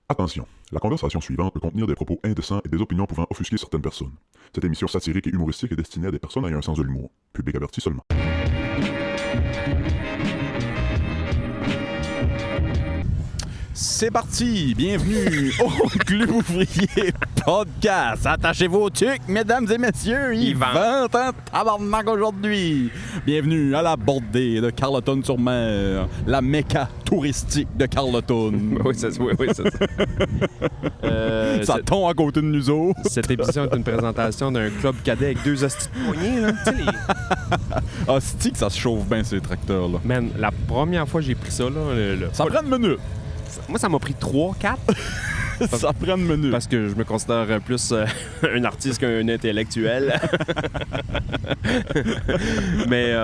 Attention, la conversation suivante peut contenir des propos indécents et des opinions pouvant offusquer certaines personnes. Cette émission satirique et humoristique est destinée à des personnes ayant un sens de l'humour. Public averti seulement. C'est parti! Bienvenue au Club Ouvrier Podcast! Attachez vos tucs, mesdames et messieurs! Il vente un tabarnak aujourd'hui! Bienvenue à la bordée de Carleton-sur-Mer, la méca touristique de Carleton. Oui, c'est ça. Ça tombe à côté de nous autres. Cette émission est une présentation d'un club cadet avec deux hosties de poignées, là. Tu sais, les... Hostie que ça se chauffe bien, ces tracteurs-là. Man, la première fois que j'ai pris ça, là... Ça prend une minute. Moi, ça m'a pris 3-4. Ça prend une minute. Parce que je me considère plus un artiste qu'un intellectuel. Mais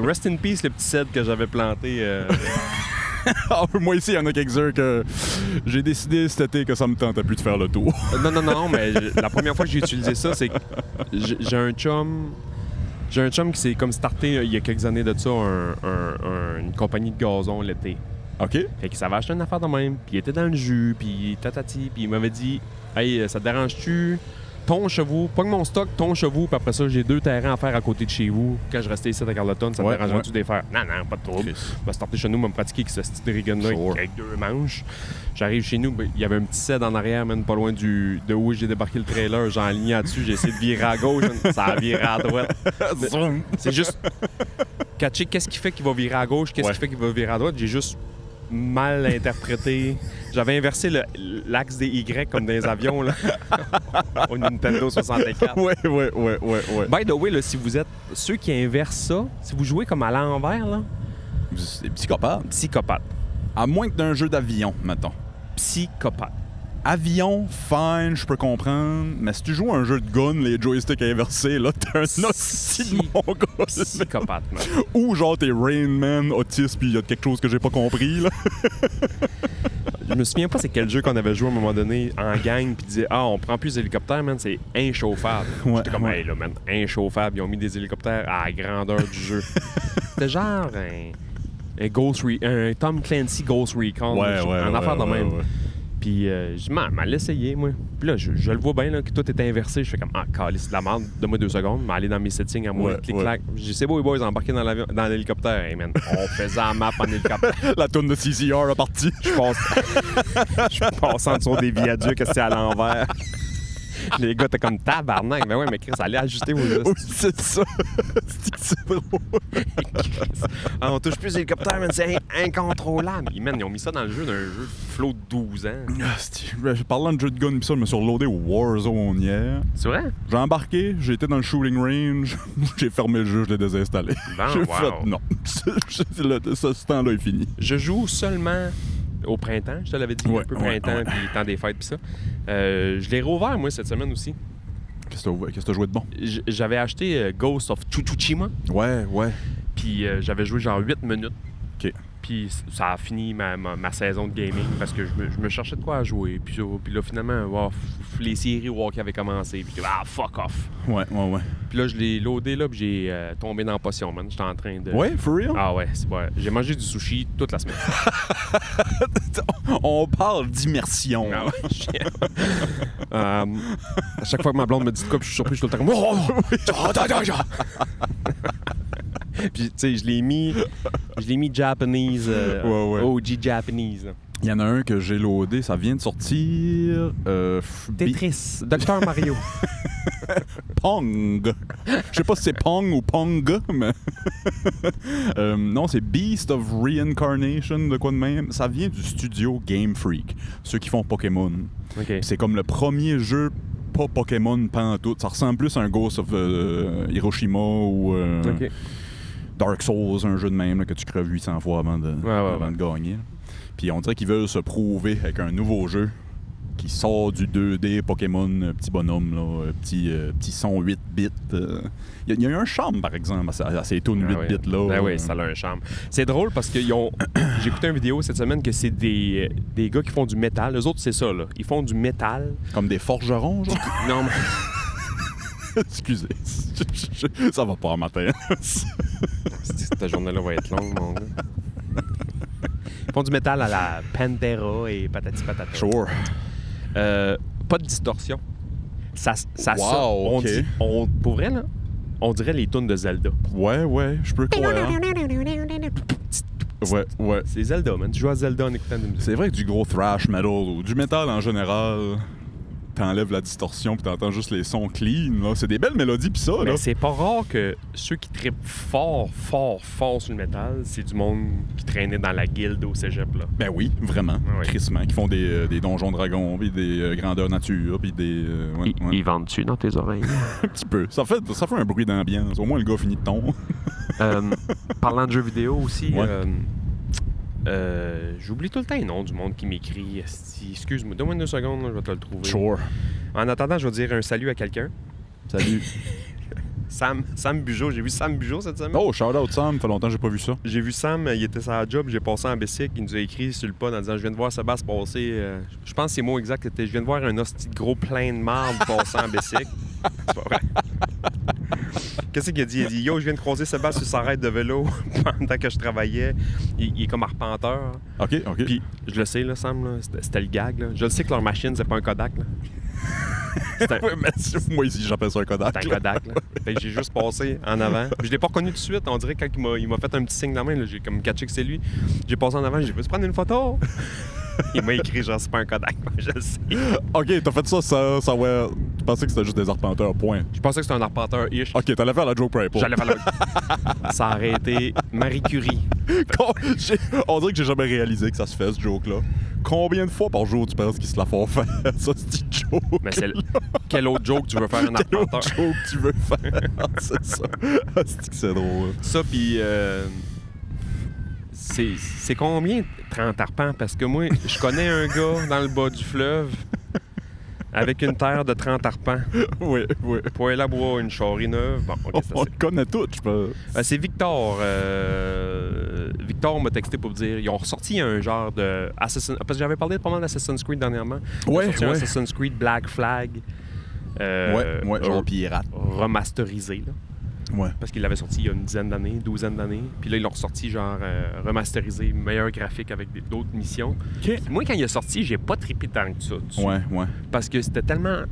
rest in peace, le petit cèdre que j'avais planté. Moi ici, il y en a quelques-uns que j'ai décidé cet été que ça me tentait plus de faire le tour. Non, mais la première fois que j'ai utilisé ça, c'est que j'ai un chum... J'ai un chum qui s'est comme starté il y a quelques années de ça, une compagnie de gazon l'été. OK. Fait qu'il s'avait acheté une affaire de même, puis il était dans le jus, puis tatati, puis il m'avait dit « Hey, ça te dérange-tu? Ton chevaux, pas que mon stock, ton chevaux, puis après ça, j'ai 2 terrains à faire à côté de chez vous. Quand je restais ici à Carleton, ça te dérangerait-tu de les faire? Non, pas de trouble. Je vais starter chez nous, me pratiquer avec ce style de rigon-là avec 2 manches. J'arrive chez nous, il y avait un petit cèdre en arrière, même pas loin de où j'ai débarqué le trailer. J'ai aligné là-dessus, j'ai essayé de virer à gauche, ça a viré à droite. C'est juste catcher qu'est-ce qui fait qu'il va virer à gauche, qu'est-ce qui fait qu'il va virer à droite. J'ai juste mal interprété. J'avais inversé l'axe des Y comme dans les avions là, au Nintendo 64. Ouais. By the way, là, si vous êtes ceux qui inversent ça, si vous jouez comme à l'envers, là, C'est psychopathe. À moins que d'un jeu d'avion, mettons. Psychopathe. Avion, fine, je peux comprendre. Mais si tu joues à un jeu de gun, les joysticks inversés, là, t'es un hostie de mongol. Psychopathe, man. Ou genre t'es Rain Man, autiste, pis y a quelque chose que j'ai pas compris, là. Je me souviens pas c'est quel jeu qu'on avait joué à un moment donné en gang puis disait on prend plus les hélicoptères, man, c'est inchauffable. J'étais comme hey là, man, inchauffable, ils ont mis des hélicoptères à la grandeur du jeu. C'était genre un Tom Clancy Ghost Recon, un affaire de même. Puis je m'en l'essayer, moi. Puis là, je le vois bien, là, que tout est inversé. Je fais comme, calice de la merde, donne-moi 2 secondes, mais aller dans mes settings à moi, clic-clac. J'ai dit, c'est beau, les boys, embarqués dans l'hélicoptère. Hey, man, on faisait la map en hélicoptère. La tourne de CCR est partie. Je passe en dessous des viaducs, c'est à l'envers. Les gars, t'es comme tabarnak. Mais ouais, mais Chris, allez ajuster vos Oui, c'est ça. C'est drôle. On touche plus l'hélicoptère, man, c'est incontrôlable. Ils ont mis ça dans le jeu d'un jeu de flow de 12 ans. Parlant de jeu de gun, pis ça, je me suis reloadé au Warzone hier. C'est vrai? J'ai embarqué, j'ai été dans le shooting range, j'ai fermé le jeu, je l'ai désinstallé. J'ai fait non. Ce temps-là est fini. Je joue seulement au printemps, je te l'avais dit, un peu printemps, puis temps des fêtes, puis ça. Je l'ai rouvert, moi, cette semaine aussi. Qu'est-ce que t'as joué de bon? J'avais acheté Ghost of Tsushima. Ouais. Puis j'avais joué genre 8 minutes. OK. Puis ça a fini ma saison de gaming parce que je me cherchais de quoi à jouer. Puis là, finalement, les séries qui avaient commencé. Puis fuck off. Ouais. Puis là, je l'ai loadé, là, puis j'ai tombé dans la potion, man. J'étais en train de... Ouais, for real? Ah ouais, c'est vrai. J'ai mangé du sushi toute la semaine. On parle d'immersion. Ah ouais, à chaque fois que ma blonde me dit de quoi, puis je suis surpris, je suis tout le temps comme... Puis, tu sais, je l'ai mis Japanese, OG Japanese. Là. Il y en a un que j'ai loadé, ça vient de sortir. Tetris, Dr Mario. Pong. Je sais pas si c'est Pong ou Pong, mais. Non, c'est Beast of Reincarnation, de quoi de même. Ça vient du studio Game Freak, ceux qui font Pokémon. Okay. C'est comme le premier jeu pas Pokémon pantoute. Ça ressemble plus à un Ghost of Hiroshima ou. Dark Souls, un jeu de même là, que tu creves 800 fois avant de gagner. Puis on dirait qu'ils veulent se prouver avec un nouveau jeu qui sort du 2D Pokémon, petit bonhomme, là, petit son 8 bits. Il y a eu un charme, par exemple, à ces tunes 8 bits là. Ben oui, ça a un charme. C'est drôle parce que j'ai écouté une vidéo cette semaine que c'est des gars qui font du métal. Eux autres, c'est ça, là. Ils font du métal. Comme des forgerons, genre? Non, mais... Excusez. Ça va pas en matin. Cette journée-là va être longue, mon gars. Ils font du métal à la Pantera et patati patata. Sure. Pas de distorsion. Ça Wow, on ok. dit, pour vrai, là, on dirait les tunes de Zelda. Ouais, je peux croire. Ouais. C'est Zelda, man. Tu joues à Zelda en écoutant de la musique. C'est vrai que du gros thrash metal ou du métal en général, t'enlèves la distorsion puis t'entends juste les sons clean. Là. C'est des belles mélodies pis ça. Mais Là. c'est pas rare que ceux qui trippent fort sur le métal, c'est du monde qui traînait dans la guilde au cégep, là. Ben oui, vraiment. Ouais. Crissement. Qui font des donjons dragons puis des grandeurs nature puis des... ouais. Ils vendent-tu dans tes oreilles? Un petit peu. Ça fait un bruit d'ambiance. Au moins le gars finit de ton. Parlant de jeux vidéo aussi, Ouais. j'oublie tout le temps les noms du monde qui m'écrit. Excuse-moi, donne-moi 2 secondes, là, je vais te le trouver. Sure. En attendant, je vais dire un salut à quelqu'un. Salut. Sam Bugeaud. J'ai vu Sam Bugeaud cette semaine. Oh, shout-out Sam. Ça fait longtemps que j'ai pas vu ça. J'ai vu Sam, il était sur la job, j'ai passé en bicycle, il nous a écrit sur le pod en disant je viens de voir Sébastien passer. Je pense que ses mots exacts étaient je viens de voir un hostie de gros plein de marde passer en bicycle. C'est pas vrai. Qu'est-ce qu'il a dit? Il a dit yo, je viens de croiser Sébastien sur sa raide de vélo pendant que je travaillais. Il est comme arpenteur. OK. Puis je le sais, là, Sam, là, c'était le gag. Là. Je le sais que leur machine, c'est pas un Kodak. Là. C'est un, Ouais, mais moi ici, j'appelle ça un Kodak. c'est un Kodak. Là. Fait que j'ai juste passé en avant. Puis je l'ai pas reconnu tout de suite. On dirait que quand il m'a fait un petit signe dans la main, là, j'ai comme catché que c'est lui. J'ai passé en avant, j'ai dit peux-tu prendre une photo? Il m'a écrit genre c'est pas un Kodak. Je le sais. OK, t'as fait ça ouais. Tu pensais que c'était juste des arpenteurs, point. Je pensais que c'était un arpenteur-ish. OK, t'allais faire la joke Pride. J'allais faire le... Ça aurait été Marie Curie. On dirait que j'ai jamais réalisé que ça se fait, ce joke-là. Combien de fois par jour tu penses qu'ils se la font faire, ça, c'est joke? Mais c'est quel autre joke tu veux faire un Quel autre arpenteur? joke tu veux faire? C'est ça. C'est que c'est drôle. Ça, puis... c'est combien 30 arpents? Parce que moi, je connais un gars dans le bas du fleuve avec une terre de 30 arpents Oui. pour aller boire une charrie neuve. Bon, OK, c'est On assez. le connaît tous, je pense. C'est Victor. Victor m'a texté pour me dire ils ont ressorti un genre de Assassin's... Parce que j'avais parlé pas mal d'Assassin's Creed dernièrement. Ils ont sorti un Assassin's Creed Black Flag. Genre pirate. Remasterisé, là. Ouais. Parce qu'ils l'avaient sorti il y a une douzaine d'années. Puis là, ils l'ont ressorti genre remasterisé, meilleur graphique avec d'autres missions. OK. Moi, quand il est sorti, j'ai pas trippé tant que ça dessus. Ouais. Parce que c'était tellement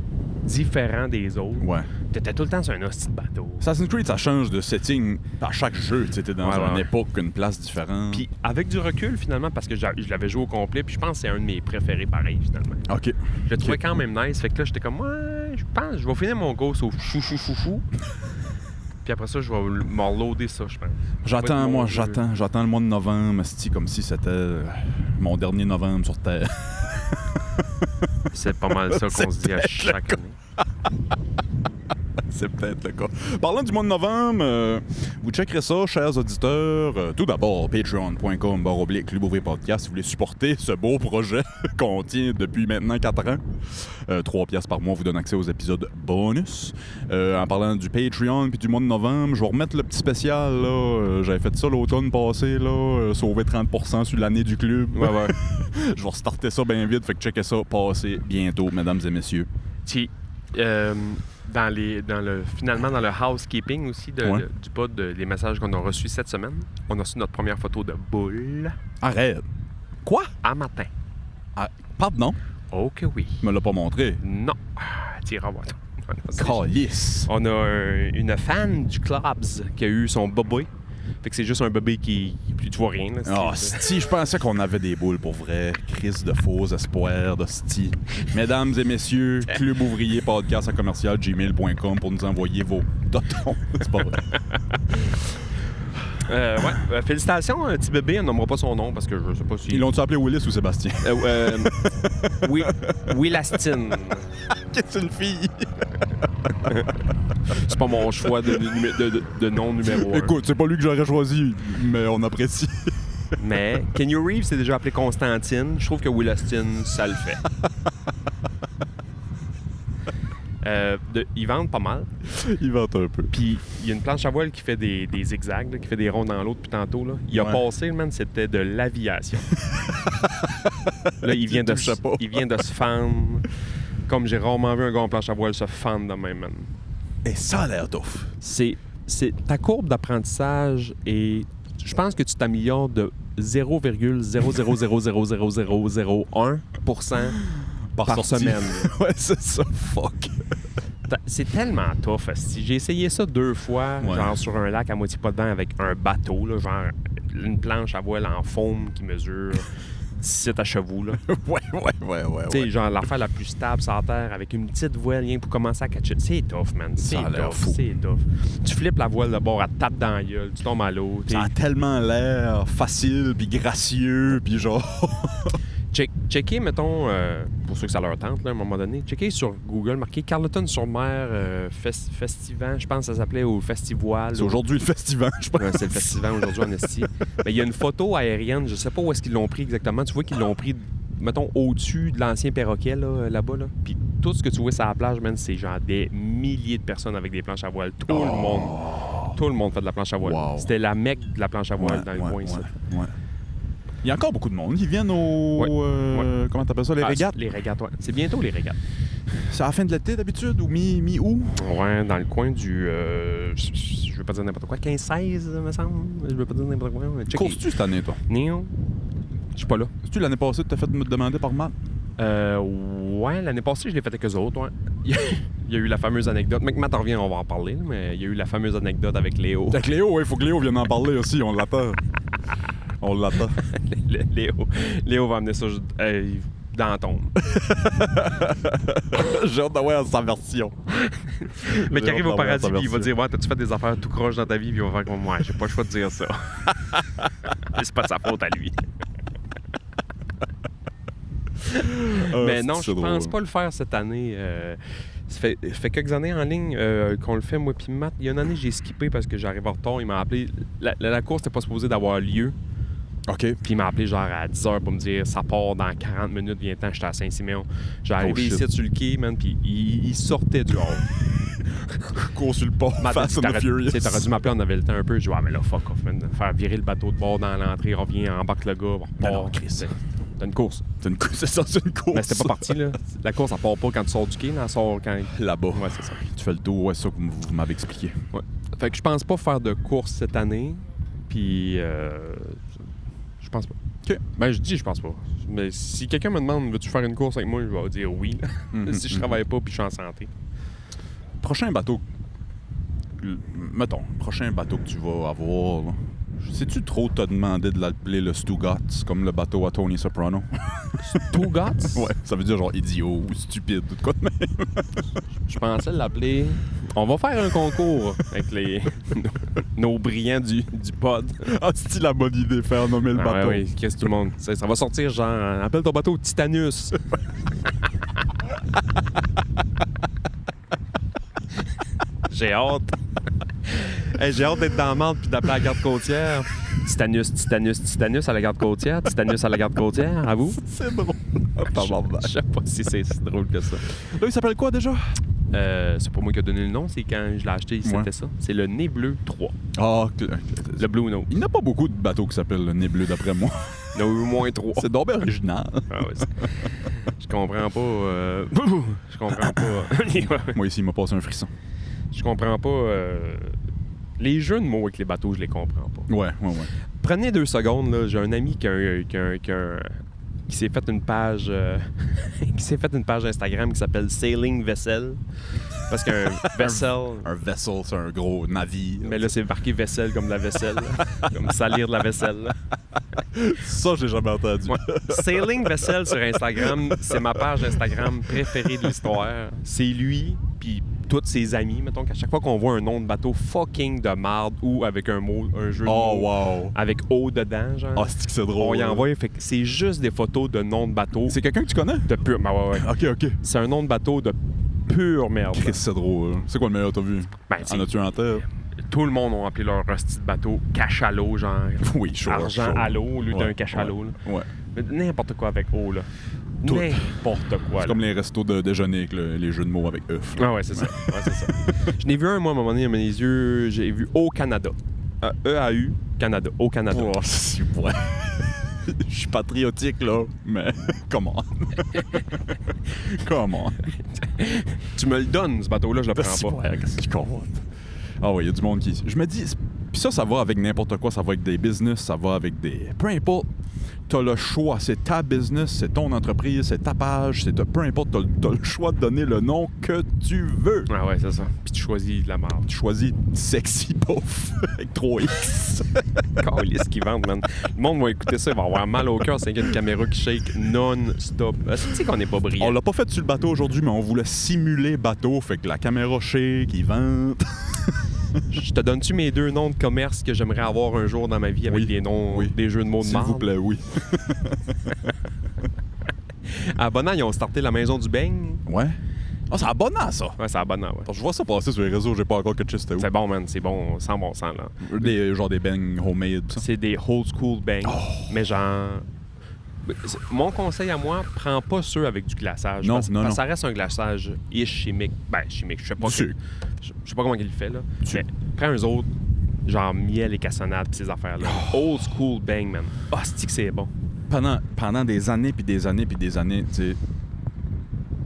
différent des autres. Ouais. T'étais tout le temps sur un hostie de bateau. Assassin's Creed, ça change de setting à chaque jeu. Tu étais dans une Ouais. époque, une place différente. Puis avec du recul, finalement, parce que je l'avais joué au complet, puis je pense que c'est un de mes préférés pareil, finalement. OK. Je le trouvais quand même nice. Fait que là, j'étais comme, ouais, je pense, je vais finir mon Ghost au fou. Puis après ça, je vais me reloader ça, je pense. J'attends le mois de novembre, asti, comme si c'était mon dernier novembre sur Terre. C'est pas mal ça qu'on se dit à chaque année. C'est peut-être le cas. Parlant du mois de novembre, vous checkerez ça, chers auditeurs. Tout d'abord, patreon.com/Club Ouvrier Podcast si vous voulez supporter ce beau projet qu'on tient depuis maintenant 4 ans. 3 piastres par mois vous donne accès aux épisodes bonus. En parlant du Patreon puis du mois de novembre, je vais remettre le petit spécial. Là. J'avais fait ça l'automne passé, là, sauver 30% sur l'année du club. Ouais. Je vais restarter ça bien vite, fait que checkez ça, passez bientôt, mesdames et messieurs. Puis, finalement, dans le housekeeping aussi du pod, des messages qu'on a reçus cette semaine, on a reçu notre première photo de boule. Arrête! Quoi? À matin. Ah, pardon? Oh que oui. Tu me l'as pas montré. Non. Tire à voir. Calice! On a une fan du Clubs qui a eu son bébé. Fait que c'est juste un bébé qui tu vois rien. Là, Ah, si, je pensais qu'on avait des boules pour vrai. Crise de faux espoirs, d'hostie. Mesdames et messieurs, Club Ouvrier Podcast à commercial@gmail.com pour nous envoyer vos totons. C'est pas vrai. Félicitations, un petit bébé, on nommera pas son nom parce que je sais pas si... Ils l'ont-tu appelé Willis ou Sébastien? Will Astin. Qu'est-ce une fille? C'est pas mon choix de nom numéro 1. Écoute, c'est pas lui que j'aurais choisi, mais on apprécie. Mais Keanu Reeves s'est déjà appelé Constantine. Je trouve que Will Astin, ça le fait. Ils vendent pas mal. Ils vendent un peu. Puis il y a une planche à voile qui fait des zigzags, là, qui fait des ronds dans l'autre depuis tantôt. Là. Il a passé, man, c'était de l'aviation. Là, il vient de se fendre. Comme j'ai rarement vu un gars en planche à voile se fendre de même, man. Et ça a l'air tough. C'est ta courbe d'apprentissage et je pense que tu t'améliores de 0,0000001% par semaine. Ouais, c'est ça. Fuck. C'est tellement tough. J'ai essayé ça 2 fois, genre sur un lac à moitié pas de vent avec un bateau, là, genre une planche à voile en foam qui mesure 17 à chevaux. Là. Ouais. Tu sais, genre l'affaire la plus stable sur la terre avec une petite voile rien pour commencer à catcher. C'est tough, man. C'est tough. Tu flippes la voile de bord, elle te tape dans la gueule, tu tombes à l'eau. Ça a tellement l'air facile puis gracieux puis genre... Checker, mettons, pour ceux que ça leur tente, là, à un moment donné, checker sur Google, marquer Carleton-sur-Mer Festival, je pense que ça s'appelait, ou Festivoile. C'est aujourd'hui le festival, je pense. Ouais, c'est le festival aujourd'hui en Estie. Mais il y a une photo aérienne, je sais pas où est-ce qu'ils l'ont pris exactement. Tu vois qu'ils l'ont pris, mettons, au-dessus de l'ancien perroquet, là-bas. Là. Puis tout ce que tu vois sur la plage, man, c'est genre des milliers de personnes avec des planches à voile. Tout le monde fait de la planche à voile. Wow. C'était la mecque de la planche à voile dans le coin ici. Ouais. Il y a encore beaucoup de monde qui viennent aux... Comment t'appelles ça, les régates? Les régates, oui. C'est bientôt les régates. C'est à la fin de l'été d'habitude ou mi-août? Ouais, dans le coin du... je veux pas dire n'importe quoi. 15-16, me semble. Je veux pas dire n'importe quoi. Courses-tu cette année, toi? Non. Je suis pas là. C'est-tu l'année passée que t'as fait me demander par mal? Ouais, l'année passée, je l'ai fait avec eux autres, ouais. Il y a eu la fameuse anecdote. Mais que Matt revient, on va en parler, mais il y a eu la fameuse anecdote avec Léo. Avec Léo, oui, il faut que Léo vienne en parler aussi, on l'attend. On l'attend. Léo va amener ça dans la tombe. J'ai hâte d'avoir sa version. Mais qui arrive au paradis puis il va dire « Ouais, t'as-tu fait des affaires tout croche dans ta vie? » Puis il va faire comme « Ouais, j'ai pas le choix de dire ça. » C'est pas de sa faute à lui. Mais non, je pense pas le faire cette année. Ça fait quelques années en ligne qu'on le fait, moi puis Matt. Il y a une année, j'ai skippé parce que j'arrive en retard. Il m'a appelé. La course n'était pas supposée d'avoir lieu. OK. Puis il m'a appelé genre à 10h pour me dire ça part dans 40 minutes, viens-t'en, j'étais à Saint-Siméon. J'ai arrivé ici sur le quai, man, puis il sortait du hall. Cours sur le pont, Fast and the Furious. T'aurais dû m'appeler, on avait le temps un peu. Je dis, mais là, fuck off, man. Faire virer le bateau de bord dans l'entrée, revient, embarque le gars, non, Chris. T'as une course. C'est ça, c'est une course. Mais c'était pas parti, là. La course, elle part pas quand tu sors du quai, mais elle sort quand... Là-bas. Ouais, c'est ça. Tu fais le tour, ouais, c'est ça que vous m'avez expliqué. Ouais. Fait que je pense pas faire de course cette année, puis je pense pas. OK. Ben, je pense pas. Mais si quelqu'un me demande, veux-tu faire une course avec moi, je vais dire oui. Si je travaille pas puis je suis en santé. Prochain bateau... Mettons, prochain bateau que tu vas avoir, là. Sais-tu trop t'as demandé de l'appeler le Stugatz, comme le bateau à Tony Soprano? Stugatz? Ouais, ça veut dire genre idiot ou stupide ou de quoi de même. Je pensais l'appeler... On va faire un concours avec nos brillants du pod. Ah, c'est la bonne idée, faire nommer le bateau. Oui, qu'est-ce que tout le monde... Ça va sortir genre... Appelle ton bateau Titanus. J'ai hâte. Hey, j'ai hâte d'être dans la marde puis d'appeler à la garde côtière. Titanus à la garde côtière. Titanus à la garde côtière. À vous? C'est drôle. Je sais pas si c'est si drôle que ça. Là, il s'appelle quoi déjà? C'est pas moi qui ai donné le nom. C'est quand je l'ai acheté, c'était ça. C'est le Nez Bleu 3. Ah, le Blue Note. Il n'y a pas beaucoup de bateaux qui s'appellent le Nez Bleu, d'après moi. Il y en a eu au moins 3. C'est donc bien original. Ah ouais, je comprends pas... Je comprends pas... Moi, ici, il m'a passé un frisson. Je comprends pas... Les jeux de mots avec les bateaux, je les comprends pas. Ouais. Prenez 2 secondes, là. J'ai un ami qui s'est fait une page... qui s'est fait une page Instagram qui s'appelle Sailing Vessel. Parce qu'un vessel... Un vessel, c'est un gros navire. Mais là, c'est marqué vaisselle comme la vaisselle. Comme salir de la vaisselle. Ça, j'ai jamais entendu. Ouais. Sailing Vessel sur Instagram, c'est ma page Instagram préférée de l'histoire. C'est lui, puis tous ses amis, mettons qu'à chaque fois qu'on voit un nom de bateau fucking de marde ou avec un jeu de mots wow. avec O dedans, genre. Ah, c'est drôle. On y envoie, fait que c'est juste des photos de noms de bateau. C'est quelqu'un que tu connais? De pur... Ben ouais. OK. C'est un nom de bateau de pure merde. Chris, c'est drôle. C'est quoi le meilleur t'as vu? Ben, en as-tu un en tête? Tout le monde a appelé leur hostie de bateau cachalot, genre. Oui, chaud. Argent à l'eau au lieu d'un cachalot. Ouais. Mais n'importe quoi avec O, là. Tout. N'importe quoi. C'est comme les restos de déjeuner avec les jeux de mots avec œufs. Ah ouais, c'est ça. Je n'ai vu un, moi, à un moment donné, à mes yeux, j'ai vu Au Canada. E-A-U, Canada. Au Canada. Oh, c'est ouais. Je suis patriotique, là, mais comment? Comment? Tu me le donnes, ce bateau-là, je le prends pas. Ouais, qu'est-ce que je comprends? Ah ouais, il y a du monde qui... Je me dis, Puis ça va avec n'importe quoi. Ça va avec des business, ça va avec des... Peu importe. T'as le choix. C'est ta business, c'est ton entreprise, c'est ta page, peu importe. T'as le choix de donner le nom que tu veux. Ah ouais, c'est ça. Puis tu choisis de la marde. Tu choisis Sexy Puff avec 3X. Calisse qui vendent, man. Le monde va écouter ça, il va avoir mal au cœur. C'est qu'il y a une caméra qui shake non-stop. Tu sais qu'on n'est pas brillant. On l'a pas fait sur le bateau aujourd'hui, mais on voulait simuler bateau. Fait que la caméra shake, il vente. Je te donne-tu mes 2 noms de commerce que j'aimerais avoir un jour dans ma vie avec des noms, des jeux de mots de marde? S'il vous plaît, oui. À Bonan, ils ont starté la maison du beigne. Ouais. Ah, c'est à Bonan, ça? Ouais, c'est à Bonan, ouais. Je vois ça passer sur les réseaux, j'ai pas encore catché c'était où. C'est bon, man. C'est bon, sans bon sens, là. Genre des beignes homemade, ça. C'est des old school beignes. Oh. Mais genre... Mon conseil à moi, prends pas ceux avec du glaçage. Non, parce non. que ça reste un glaçage chimique. Ben, chimique. Je sais pas. Je sais pas comment il le fait, là. Mais prends eux autres, genre miel et cassonade pis ces affaires-là. Old school bang, man. Ah, c'est que c'est bon. Pendant des années, puis des années, puis des années, tu sais,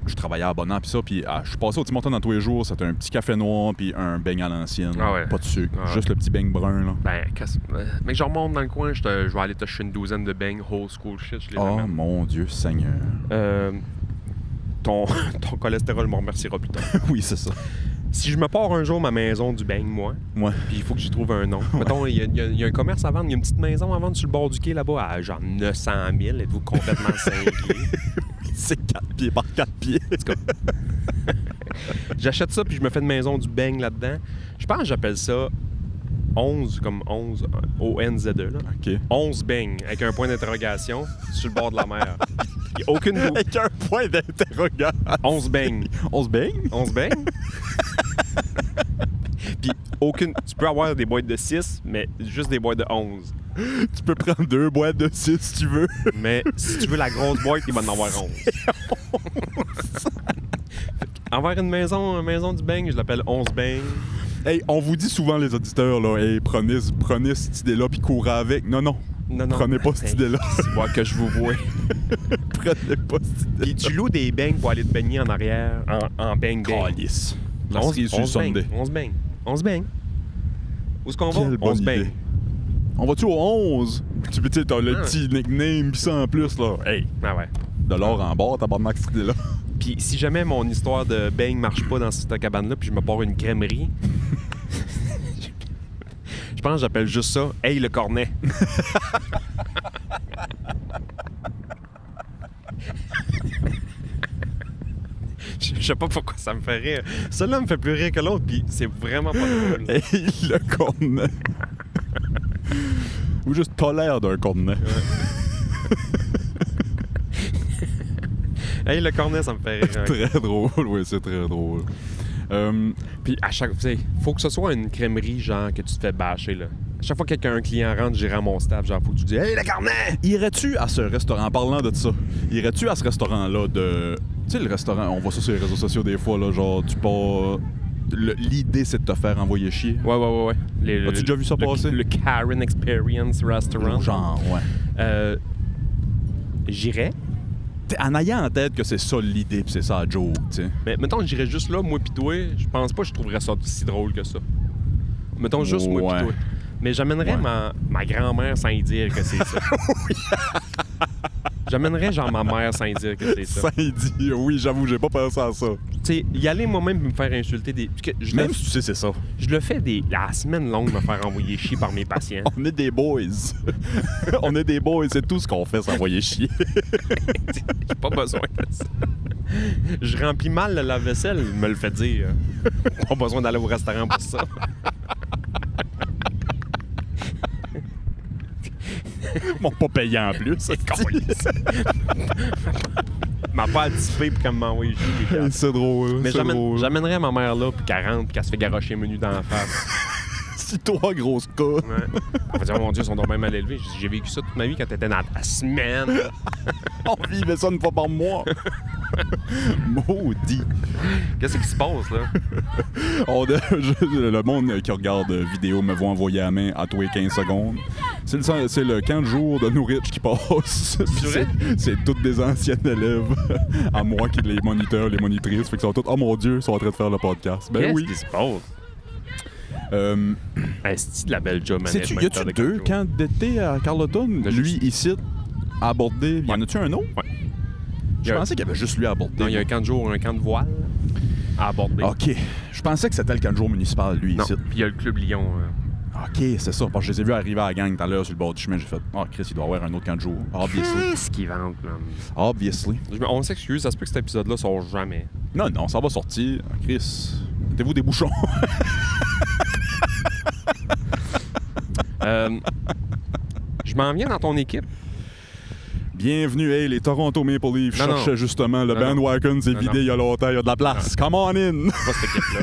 je travaillais à Bonan, puis ça, puis je passais au Tim Hortons dans tous les jours, c'était un petit café noir, puis un beigne à l'ancienne. Ah ouais. Pas de sucre, Ah ouais. juste le petit beigne brun, là. Ben, mec, je remonte dans le coin, je vais aller toucher une douzaine de bangs old school shit, je les Oh amène. mon Dieu, Seigneur. Ton cholestérol me remerciera plus tard. Oui, c'est ça. Si je me pars un jour ma maison du beigne, moi, Ouais. puis il faut que j'y trouve un nom. Mettons, il y a un commerce à vendre, il y a une petite maison à vendre sur le bord du quai là-bas à genre 900 000. Êtes-vous complètement cinglé? C'est 4 pieds par 4 pieds. En tout cas. J'achète ça puis je me fais une maison du beigne là-dedans. Je pense que j'appelle ça 11, comme 11, O-N-Z-E, là. OK. 11 beignes avec un point d'interrogation sur le bord de la mer. Il y a aucune Avec un point d'interrogation. 11 beignes. 11 beignes? 11 beignes. Puis aucune... Tu peux avoir des boîtes de 6, mais juste des boîtes de 11. Tu peux prendre 2 boîtes de 6 si tu veux. Mais si tu veux la grosse boîte, il va en avoir 11. Envers une maison du beigne, je l'appelle 11 beignes. Hey, on vous dit souvent, les auditeurs, là, hey, prenez cette idée-là puis courez avec. Non. Non. Prenez pas cette idée-là. C'est moi que je vous vois. Prenez pas cette idée-là. Puis tu loues des beignes pour aller te baigner en arrière, en beigne. Calice. La 11 cerise sur le Sunday. 11 beignes. 11 beignes. Où est-ce qu'on va? Quelle bonne 11 beignes. idée. On va-tu au 11? Tu sais, t'as le petit nickname pis ça en plus, là. Hey, Ah ouais. de l'or en barre, t'as pas de max cette idée-là. Puis si jamais mon histoire de beignes marche pas dans cette cabane-là, puis je me pars une crèmerie, je pense que j'appelle juste ça « Hey, le cornet ». Je sais pas pourquoi ça me fait rire. Celui-là me fait plus rire que l'autre, puis c'est vraiment pas drôle. Hey, le cornet. Ou juste t'as l'air d'un cornet. Hey, le cornet, ça me fait rire. Très drôle, oui, c'est très drôle. Puis à chaque... Tu sais, faut que ce soit une crèmerie, genre, que tu te fais bâcher, là. À chaque fois qu'un client rentre, j'irai à mon staff, genre, faut que tu dis « Hey, le cornet! » Irais-tu à ce restaurant, en parlant de ça, irais-tu à ce restaurant-là de... Tu sais, le restaurant, on voit ça sur les réseaux sociaux des fois, là, genre, tu pars... L'idée, c'est de te faire envoyer chier. Ouais. As-tu déjà vu ça passer? Le Karen Experience Restaurant. Genre, ouais. J'irais. En ayant en tête que c'est ça l'idée pis c'est ça la joke, tu sais. Mais mettons, j'irais juste là, moi pis toi, je pense pas que je trouverais ça si drôle que ça. Mettons juste moi pis toi. Mais j'amènerais ma grand-mère sans y dire que c'est ça. J'amènerais genre ma mère sans y dire que c'est ça. Sans y dire, oui, j'avoue, j'ai pas pensé à ça. Tu sais, y aller moi-même me faire insulter des... Même si tu sais c'est ça. Je le fais la semaine longue me faire envoyer chier par mes patients. On est des boys. On est des boys, c'est tout ce qu'on fait, s'envoyer chier. J'ai pas besoin de ça. Je remplis mal le lave-vaisselle, il me le fait dire. Pas besoin d'aller au restaurant pour ça. M'ont pas payé en plus. C'est con. M'a pas anticipé pour qu'elle m'envoie chier. C'est drôle. Mais c'est drôle. j'amènerais ma mère là, puis qu'elle rentre, puis qu'elle se fait garrocher un menu dans la face. C'est toi, grosse cas. Ouais. Elle va dire, oh mon Dieu, ils sont donc bien mal élevés. J'ai vécu ça toute ma vie quand t'étais dans ta semaine. On vivait ça une fois par mois. Maudit. Qu'est-ce qui se passe, là? Le monde qui regarde vidéo me voit envoyer à la main à tous les 15 secondes. C'est le camp de jour de Nourritch qui passe. C'est toutes des anciennes élèves à moi qui les moniteurs, les monitrices. Fait qu'ils sont tous, oh mon Dieu, ils sont en train de faire le podcast. Ben oui. Qu'est-ce qui se passe? C'est de la belle job, man. Y a-tu 2 camps d'été à Carleton? Lui, ici, à aborder. Y en a-tu un autre? Ouais. Je pensais qu'il y avait juste lui à aborder. Non, il y a un camp de jour, un camp de voile à aborder. OK. Je pensais que c'était le camp de jour municipal, lui, non. ici. Puis il y a le Club Lyon. OK, c'est ça. Parce que je les ai vus arriver à la gang tout à l'heure sur le bord du chemin. J'ai fait, Chris, il doit y avoir un autre camp de jour. Obviously. Qu'est-ce qu'ils vendent, man? Obviously. On s'excuse, ça se peut que cet épisode-là sort jamais. Non, ça va sortir. Chris, mettez-vous des bouchons. Je m'en viens dans ton équipe. Bienvenue, hey, les Toronto Maple Leafs cherchaient justement le bandwagon, c'est vidé il y a longtemps, il y a de la place. Come on in! Pas cette équipe-là.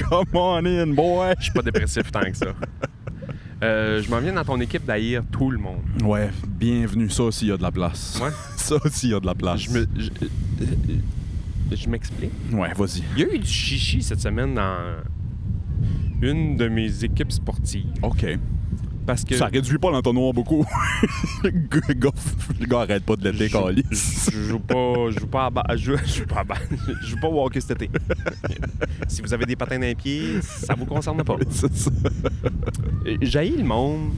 Come on in, boy! Je suis pas dépressif tant que ça. Je m'en viens dans ton équipe d'haïr tout le monde. Ouais, bienvenue, ça aussi, il y a de la place. Ouais? Ça aussi, il y a de la place. Je m'explique. Ouais, vas-y. Il y a eu du chichi cette semaine dans une de mes équipes sportives. OK. Parce que... Ça réduit pas l'entonnoir beaucoup. Le gars arrête pas de l'été, calice. Je joue pas au hockey cet été. Si vous avez des patins dans les pieds, ça vous concerne pas. C'est ça. J'haïs le monde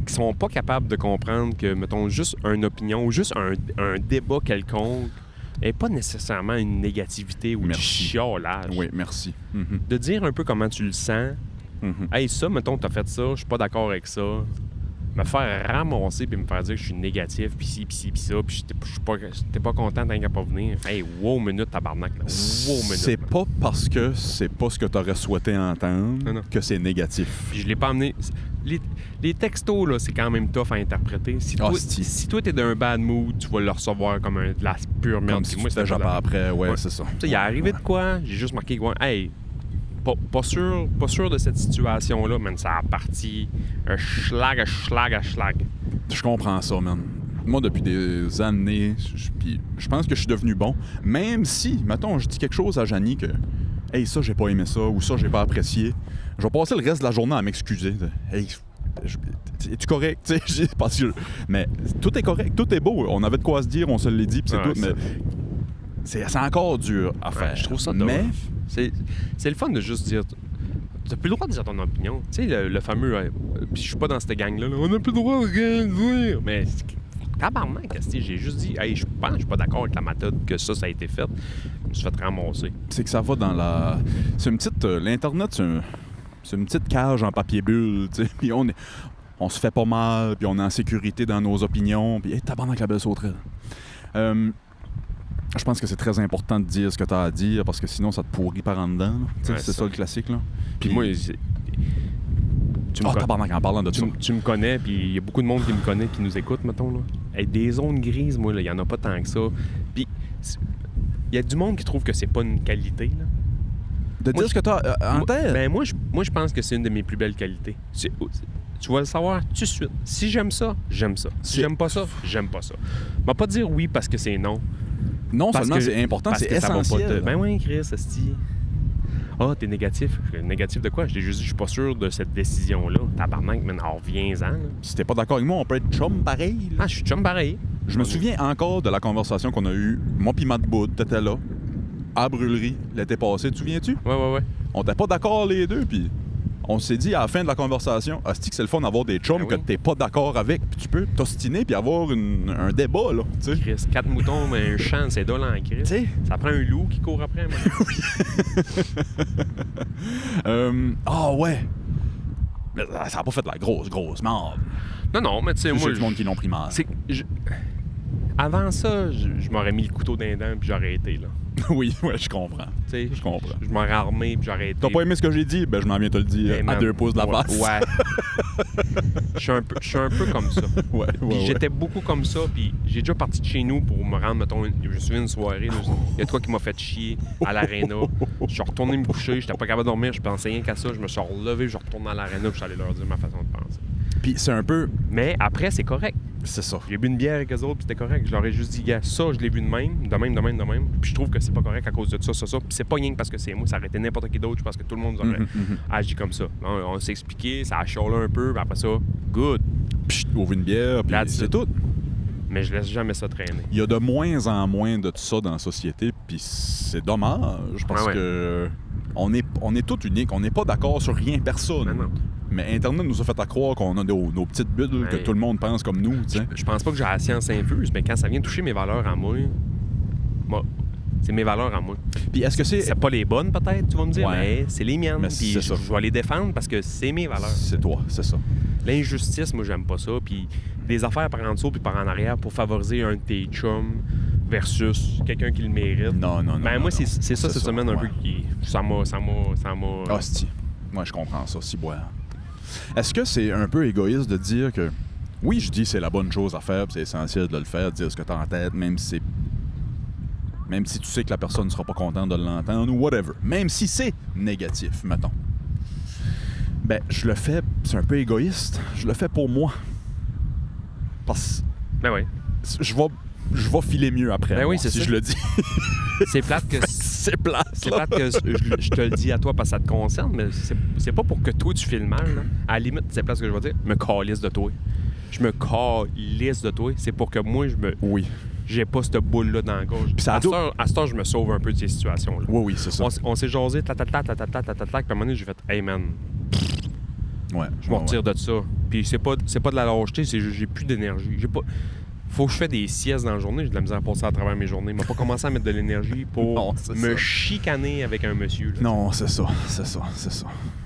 qui sont pas capables de comprendre que, mettons, juste une opinion ou juste un débat quelconque n'est pas nécessairement une négativité ou du chiolage. Oui, merci. De dire un peu comment tu le sens. Hey, ça, mettons, t'as fait ça, je suis pas d'accord avec ça. Me faire ramasser puis me faire dire que je suis négatif, puis ci, puis ci, puis ça, puis t'es pas content tant qu'à pas venir. Hey, wow, minute, tabarnak. Là. Wow, minute. C'est pas parce que c'est pas ce que t'aurais souhaité entendre que c'est négatif. Puis je l'ai pas amené... Les textos, là, c'est quand même tough à interpréter. Si toi, t'es d'un bad mood, tu vas le recevoir comme de la pure merde. Comme si moi, c'était jamais après, ouais, c'est ça. Il est arrivé de quoi? J'ai juste marqué quoi? Hey... Pas sûr de cette situation-là, man. Ça a parti un schlag. Je comprends ça, man. Moi, depuis des années, je pense que je suis devenu bon. Même si, mettons, je dis quelque chose à Janie que « Hey, ça, j'ai pas aimé ça » ou « Ça, j'ai pas apprécié », je vais passer le reste de la journée à m'excuser. « Hey, es-tu correct? » Mais tout est correct, tout est beau. On avait de quoi se dire, on se l'est dit, puis c'est tout. Mais c'est encore dur à faire. Je trouve ça mais c'est le fun de juste dire... T'as plus le droit de dire ton opinion. Tu sais, le fameux... Puis je suis pas dans cette gang-là. Là, on n'a plus le droit de rien dire. Mais tabarnak, j'ai juste dit... Hey, je pense que je suis pas d'accord avec la méthode que ça a été fait. Je me suis fait ramasser. C'est que ça va dans la... C'est une petite... L'Internet, c'est une petite cage en papier bulle, tu sais. Puis on se fait pas mal, puis on est en sécurité dans nos opinions. Puis, hey, tabarnak, la belle sauterelle. Je pense que c'est très important de dire ce que tu as à dire parce que sinon ça te pourrit par en dedans. Ouais, c'est ça le classique. Là. Puis moi, tabarnak, en parlant de ça. Tu me connais, puis il y a beaucoup de monde qui me connaît, qui nous écoute, mettons. Là. Hey, des zones grises, moi, il n'y en a pas tant que ça. Puis il y a du monde qui trouve que c'est pas une qualité. Là. De dire ce que tu as en tête? Ben moi, je pense que c'est une de mes plus belles qualités. Tu vas le savoir tout de suite. Si j'aime ça, j'aime ça. Si j'aime pas ça, j'aime pas ça. Je vais pas dire oui parce que c'est non. Non seulement c'est important, c'est essentiel. Ben oui, Chris, esti. Ah, t'es négatif. Négatif de quoi? Je t'ai juste dit, je suis pas sûr de cette décision-là. Tabarnak, mais alors reviens-en. Là. Si t'es pas d'accord avec moi, on peut être chum pareil. Là. Ah, je suis chum pareil. Je me souviens encore de la conversation qu'on a eue. Moi pis Matt Boud, t'étais là, à Brûlerie, l'été passé. Te souviens-tu? Ouais. On était pas d'accord les deux, puis on s'est dit à la fin de la conversation, asti que c'est le fun d'avoir des chums que t'es pas d'accord avec, puis tu peux t'ostiner puis avoir un débat, là, tu sais. Chris, 4 moutons, mais un champ, c'est dole en Chris. T'sais? Ça prend un loup qui court après, moi. Ouais. Mais ça a pas fait de la grosse merde. Non, mais tu sais, moi... C'est du monde qui l'ont pris mal. Avant ça, je m'aurais mis le couteau dans les dents puis j'aurais été, là. Oui, je comprends. T'sais, je comprends. Je m'aurais armé puis j'aurais été. T'as pas aimé ce que j'ai dit? Ben, je m'en viens te le dire à 2 pouces de la face. Ouais. Je suis un peu comme ça. Puis j'étais beaucoup comme ça, puis j'ai déjà parti de chez nous pour me rendre, mettons, je me souviens d'une soirée, il y a de quoi qui m'a fait chier à l'aréna. Je suis retourné me coucher, j'étais pas capable de dormir, je pensais rien qu'à ça, je me suis relevé, je suis retourné à l'aréna, puis je suis allé leur dire ma façon de penser. Puis c'est un peu... Mais après, c'est correct. C'est ça. J'ai bu une bière avec eux autres, puis c'était correct. Je leur ai juste dit, gars, ça, je l'ai vu de même. Puis je trouve que c'est pas correct à cause de ça. Puis c'est pas rien que parce que c'est moi, ça aurait été n'importe qui d'autre. Je pense que tout le monde aurait agi comme ça. On s'est expliqué, ça a chialé un peu, puis après ça, good. Puis je ouvre une bière, puis c'est tout. Mais je laisse jamais ça traîner. Il y a de moins en moins de ça dans la société, puis c'est dommage, parce que On est tous uniques. On n'est pas d'accord sur rien, personne. Non. Mais Internet nous a fait à croire qu'on a nos petites bulles, que tout le monde pense comme nous. T'sais. Je pense pas que j'ai la science infuse, mais quand ça vient toucher mes valeurs à moi, c'est mes valeurs à moi. Puis est-ce que c'est pas les bonnes, peut-être, tu vas me dire, mais c'est les miennes. Puis je vais les défendre parce que c'est mes valeurs. C'est toi, c'est ça. L'injustice, moi, j'aime pas ça. Puis des affaires par en dessous puis par en arrière pour favoriser un de tes chums versus quelqu'un qui le mérite. Non. Moi, c'est ça cette semaine un peu qui... Ça m'a... Hostie. Moi, je comprends ça, si boire. Est-ce que c'est un peu égoïste de dire que... Oui, je dis c'est la bonne chose à faire, c'est essentiel de le faire, de dire ce que t'as en tête, même si tu sais que la personne ne sera pas contente de l'entendre ou whatever. Même si c'est négatif, mettons. Ben, je le fais... C'est un peu égoïste. Je le fais pour moi. Parce... Ben oui. Je vais filer mieux après, ben moi, oui, c'est si ça. je le dis. C'est plate que... C'est plate, C'est plate que je te le dis à toi parce que ça te concerne, mais c'est pas pour que toi, tu files mal. Là. À la limite, c'est plate ce que je vais dire. Je me calisse de toi. Je me calisse de toi. C'est pour que moi, Oui. J'ai pas cette boule-là dans la gorge. Puis à ce temps, je me sauve un peu de ces situations-là. Oui, c'est ça. On s'est jasé, puis à un moment donné, j'ai fait « Hey, man, ouais, je me retire de ça. » Puis c'est pas de la lâcheté, c'est juste j'ai plus d'énergie. Faut que je fasse des siestes dans la journée. J'ai de la misère à passer à travers mes journées. Il m'a pas commencé à mettre de l'énergie pour chicaner avec un monsieur. Là. Non, c'est ça.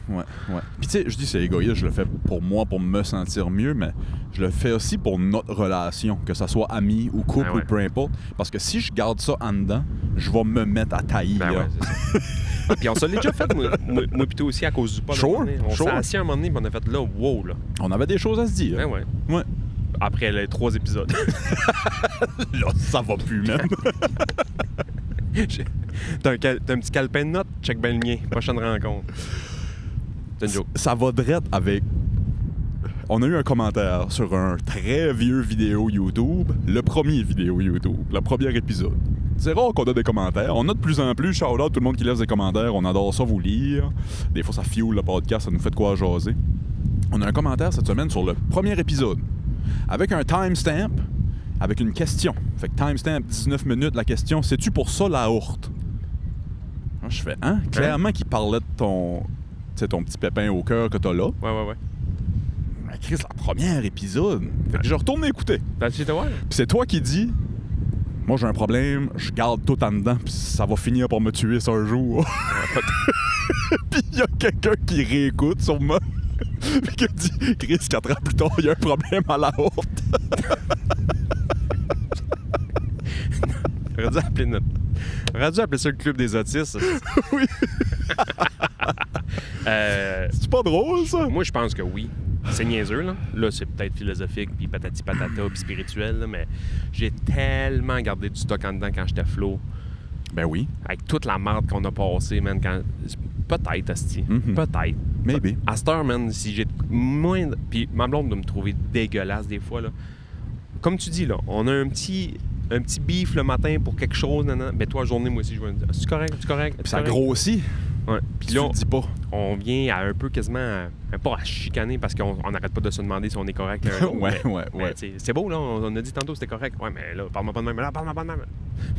Ouais. Puis tu sais, je dis c'est égoïste, je le fais pour moi, pour me sentir mieux, mais je le fais aussi pour notre relation, que ça soit ami ou couple ou peu importe. Parce que si je garde ça en dedans, je vais me mettre à tailler. Ben ouais, c'est ça. Puis on se l'est déjà fait, moi plutôt aussi, à cause du pot. On s'est assis un moment donné, puis on a fait là, wow, là. On avait des choses à se dire. Ben ouais. Après les 3 épisodes. Là, ça va plus, même. T'as un petit calepin de notes? Check bien le mien. Prochaine rencontre. C'est une joke. Ça va drette avec... On a eu un commentaire sur un très vieux vidéo YouTube, le premier vidéo YouTube, le premier épisode. C'est rare qu'on a des commentaires. On a de plus en plus, shout-out tout le monde qui laisse des commentaires. On adore ça vous lire. Des fois, ça fuel le podcast, ça nous fait de quoi jaser. On a un commentaire cette semaine sur le premier épisode, avec un timestamp, avec une question. Fait que timestamp, 19 minutes, la question, c'est-tu pour ça la hourte? Là, je fais, hein? Clairement qu'il parlait de ton petit pépin au cœur que t'as là. Ouais. Mais Chris, la première épisode. Fait que je retourne écouter. Puis c'est toi qui dis, moi j'ai un problème, je garde tout en dedans, puis ça va finir par me tuer ça un jour. Puis il y a quelqu'un qui réécoute sûrement. Puis qui dit, Chris, 4 ans plus tard, il y a un problème à la honte. J'aurais dû appeler ça le club des autistes. Oui. C'est pas drôle, ça? Moi, je pense que oui. C'est niaiseux, là. Là, c'est peut-être philosophique, puis patati patata, puis spirituel, là, mais j'ai tellement gardé du stock en dedans quand j'étais flow. Ben oui. Avec toute la merde qu'on a passée, man, quand... Peut-être, asti. Peut-être. Maybe. À cette heure, man, si j'ai moins... Puis ma blonde doit me trouver dégueulasse des fois, là. Comme tu dis, là, on a un petit beef le matin pour quelque chose, mais toi, la journée, moi aussi, je vais me dire, c'est correct? Puis ça grossit. Ouais. Puis là, dis pas. On vient à un peu quasiment, pas à chicaner parce qu'on n'arrête pas de se demander si on est correct. Ouais. C'est beau, là, on a dit tantôt que c'était correct. Ouais, mais là, parle-moi pas de même.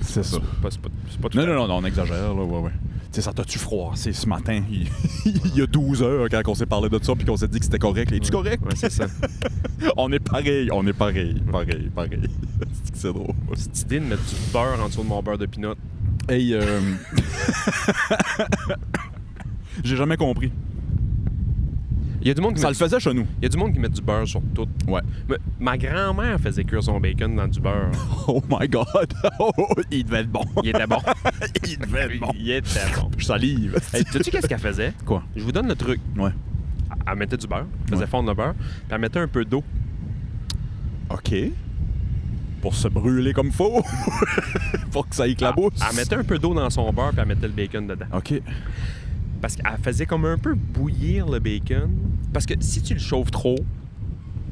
C'est ça. C'est pas tout non, on exagère, là, ouais. Tu sais, ça t'a-tu froid? C'est ce matin, il y a 12 heures, quand on s'est parlé de ça puis qu'on s'est dit que c'était correct. Es-tu correct? Ouais, c'est ça. On est pareil. C'est drôle. Cette idée de mettre du beurre en dessous de mon beurre de pinot. Hey, j'ai jamais compris. Il y a du monde qui ça le faisait chez nous. Il y a du monde qui met du beurre sur tout. Ouais. Ma grand-mère faisait cuire son bacon dans du beurre. Oh my God! Il devait être bon. Il était bon. Il devait être bon. Il était bon. Je salive. Hey, sais-tu qu'est-ce qu'elle faisait? Quoi? Je vous donne le truc. Ouais. Elle mettait du beurre, elle faisait fondre le beurre, puis elle mettait un peu d'eau. OK. Pour se brûler comme faut. Pour que ça éclabousse. Elle mettait un peu d'eau dans son beurre, puis elle mettait le bacon dedans. OK. Parce qu'elle faisait comme un peu bouillir le bacon. Parce que si tu le chauffes trop,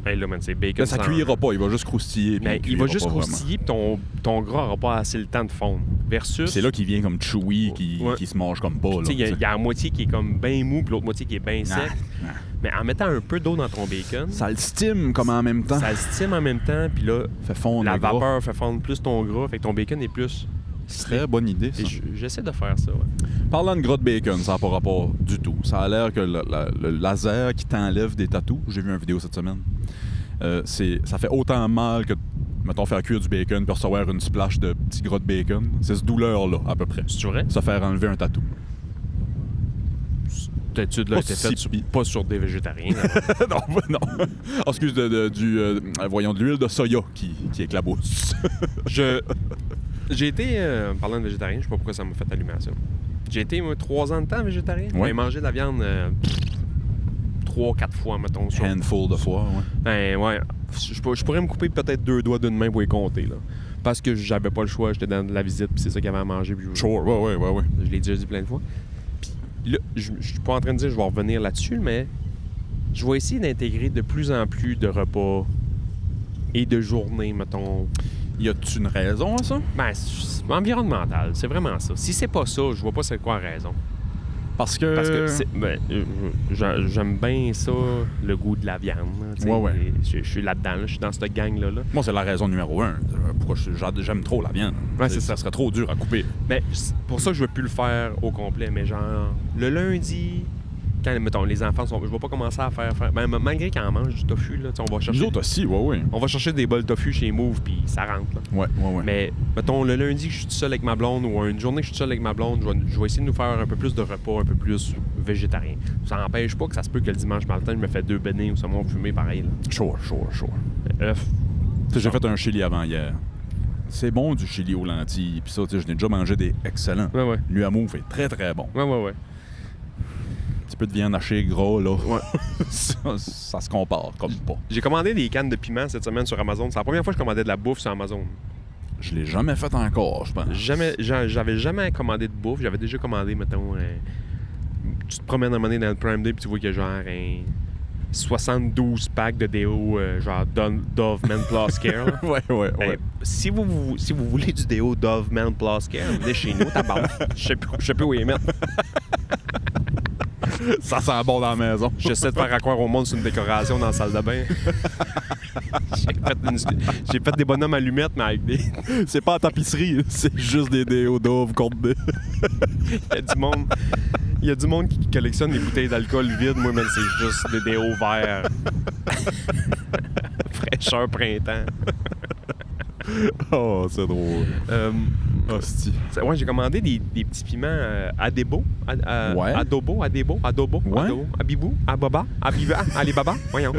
hey là, man, c'est bacon. Là, ça cuira pas, il va juste croustiller. Mais il va juste croustiller, puis ton gras n'aura pas assez le temps de fondre. Versus. C'est là qu'il vient comme chewy, qui se mange comme pas. Il y a la moitié qui est comme bien mou, puis l'autre moitié qui est bien sec. Mais en mettant un peu d'eau dans ton bacon. Ça le stime comme en même temps. Ça le stime en même temps, puis là, fait fondre la vapeur fait fondre plus ton gras, fait que ton bacon est plus Très bonne idée, ça. J'essaie de faire ça, ouais. Parlant de gras de bacon, ça n'a pas rapport du tout. Ça a l'air que le laser qui t'enlève des tatous, j'ai vu une vidéo cette semaine, ça fait autant mal que, mettons, faire cuire du bacon puis recevoir une splash de petits gras de bacon. C'est cette douleur-là, à peu près. C'est vrai? Ça faire enlever un tatou. Cette étude-là a été faite pas sur des végétariens. non. Oh, excuse, de l'huile de soya qui éclabousse. J'ai été, parlant de végétarien, je sais pas pourquoi ça m'a fait allumer à ça. J'ai été, moi, 3 ans de temps végétarien. Ouais. J'ai mangé de la viande 3-4 fois, mettons. Handful de fois, ouais. Ben, ouais. Je pourrais me couper peut-être 2 doigts d'une main pour les compter, là. Parce que j'avais pas le choix, j'étais dans la visite, puis c'est ça qu'il y avait à manger. Puis Sure, ouais. Je l'ai déjà dit plein de fois. Puis là, je suis pas en train de dire que je vais revenir là-dessus, mais je vais essayer d'intégrer de plus en plus de repas et de journées, mettons. Y a-tu une raison à ça? Ben, c'est environnemental, c'est vraiment ça. Si c'est pas ça, je vois pas c'est quoi la raison. Parce que j'aime bien ça, le goût de la viande. Ouais. Je suis là-dedans, je suis dans cette gang-là. Moi, c'est la raison numéro 1. Pourquoi j'aime trop la viande. Ouais, c'est ça. Ça serait trop dur à couper. Mais pour ça que je veux plus le faire au complet. Mais genre, le lundi, quand, mettons, les enfants sont... Je vais pas commencer à faire... Ben, malgré qu'ils en mangent du tofu, là, on va chercher... Nous autres aussi, ouais. On va chercher des bols de tofu chez Move, puis ça rentre, là. Ouais. Mais, mettons, le lundi que je suis tout seul avec ma blonde, ou une journée que je suis tout seul avec ma blonde, je vais essayer de nous faire un peu plus de repas, un peu plus végétarien. Ça n'empêche pas que ça se peut que le dimanche matin, je me fais 2 beignets ou saumon fumé, pareil, là. Sure. Œuf. J'ai fait un chili avant hier. C'est bon, du chili aux lentilles. Puis ça, je n'ai déjà mangé des excellents. Ouais. Lui à Move est très, très bon. Ouais. Un petit peu de viande hachée gras, là. Ouais. ça se compare comme pas. J'ai commandé des cannes de piment cette semaine sur Amazon. C'est la première fois que je commandais de la bouffe sur Amazon. Je l'ai jamais fait encore, je pense. J'avais jamais commandé de bouffe. J'avais déjà commandé, mettons... tu te promènes un moment donné dans le Prime Day puis tu vois qu'il y a genre un 72 packs de déo genre Dove Men Plus Care. Là. Ouais. Si vous voulez du déo Dove Men Plus Care, venez chez nous, tabarnak. Je sais plus où les mettre. Ça sent bon dans la maison. J'essaie de faire croire au monde sur une décoration dans la salle de bain. J'ai fait des bonhommes allumettes, mais avec des... C'est pas en tapisserie, c'est juste des déos Dove cordés. Il y a du monde qui collectionne des bouteilles d'alcool vides. Moi, même, c'est juste des déos verts. Fraîcheur printemps. Oh, c'est drôle. Hostie. Ouais, j'ai commandé des petits piments Adebo. Ouais. Adobo. Ouais. Abibou. Ababa. Abiba. Alibaba. Voyons.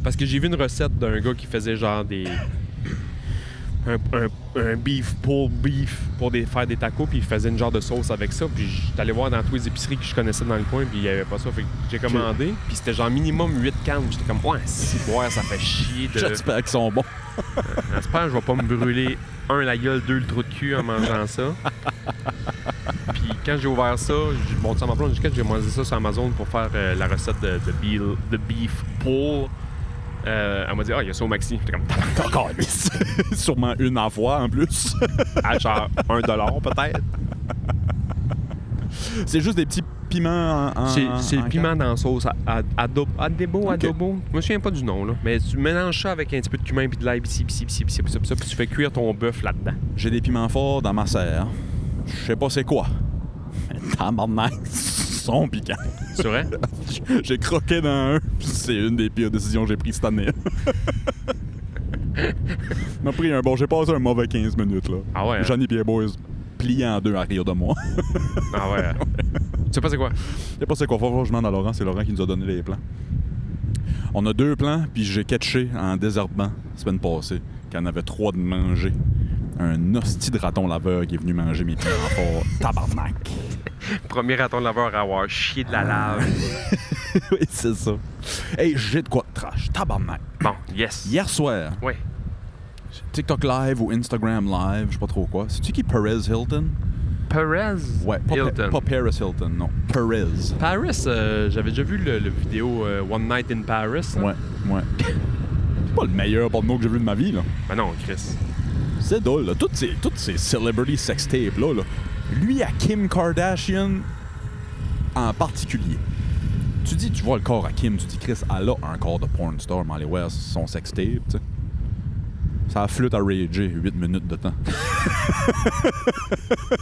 Parce que j'ai vu une recette d'un gars qui faisait genre des... Un beef, pulled beef pour faire des tacos, puis il faisait une genre de sauce avec ça. Puis j'étais allé voir dans toutes les épiceries que je connaissais dans le coin, puis il n'y avait pas ça. Fait que j'ai commandé, puis c'était genre minimum 8 cannes. J'étais comme, ouais, si boire, ça fait chier de... J'espère qu'ils sont bons. J'espère que je vais pas me brûler, la gueule, 2, le trou de cul en mangeant ça. Puis quand j'ai ouvert ça, bon, ça m'a pris j'ai mangé ça sur Amazon pour faire la recette de beef pull. Elle m'a dit, il y a ça au Maxi. J'étais comme, encore. Sûrement une à fois en plus. À genre $1 peut-être. C'est juste des petits piments en C'est le piment dans la sauce. Adebo. Okay. Je me souviens pas du nom, là. Mais tu mélanges ça avec un petit peu de cumin puis de l'ail, puis tu fais cuire ton bœuf là-dedans. J'ai des piments forts dans ma serre. Je sais pas c'est quoi. Mais tabarnak, ils sont piquants. C'est vrai? J'ai croqué dans un, puis c'est une des pires décisions que j'ai prises cette année. J'ai passé un mauvais 15 minutes, là. Ah ouais? Johnny Pierre Boys plié en deux à rire de moi. Ah ouais? Tu sais pas c'est quoi? Je sais pas c'est quoi. Faut que je demande à Laurent. C'est Laurent qui nous a donné les plans. On a 2 plans, puis j'ai catché en désherbant la semaine passée, qu'il y en avait 3 de manger. Un hostie de raton laveur qui est venu manger mes piments forts. Tabarnak! Premier raton laveur à avoir chié de la lave. Oui, c'est ça. Hey, j'ai de quoi de trash. Tabarnak! Bon, yes. Hier soir, Oui. TikTok Live ou Instagram Live, je sais pas trop quoi. C'est-tu qui Perez Hilton? Perez Ouais, Hilton. Pas Paris Hilton, non. Perez. Paris, j'avais déjà vu le vidéo One Night in Paris. Ouais. C'est pas le meilleur porno que j'ai vu de ma vie, là. Ben non, Chris. C'est drôle, là. Toutes ces celebrity sex tapes là. Lui à Kim Kardashian en particulier. Tu vois le corps à Kim, tu dis Chris, elle a un corps de porn star, mais allez voir son sex tape, tu sais. Ça flûte à rager 8 minutes de temps.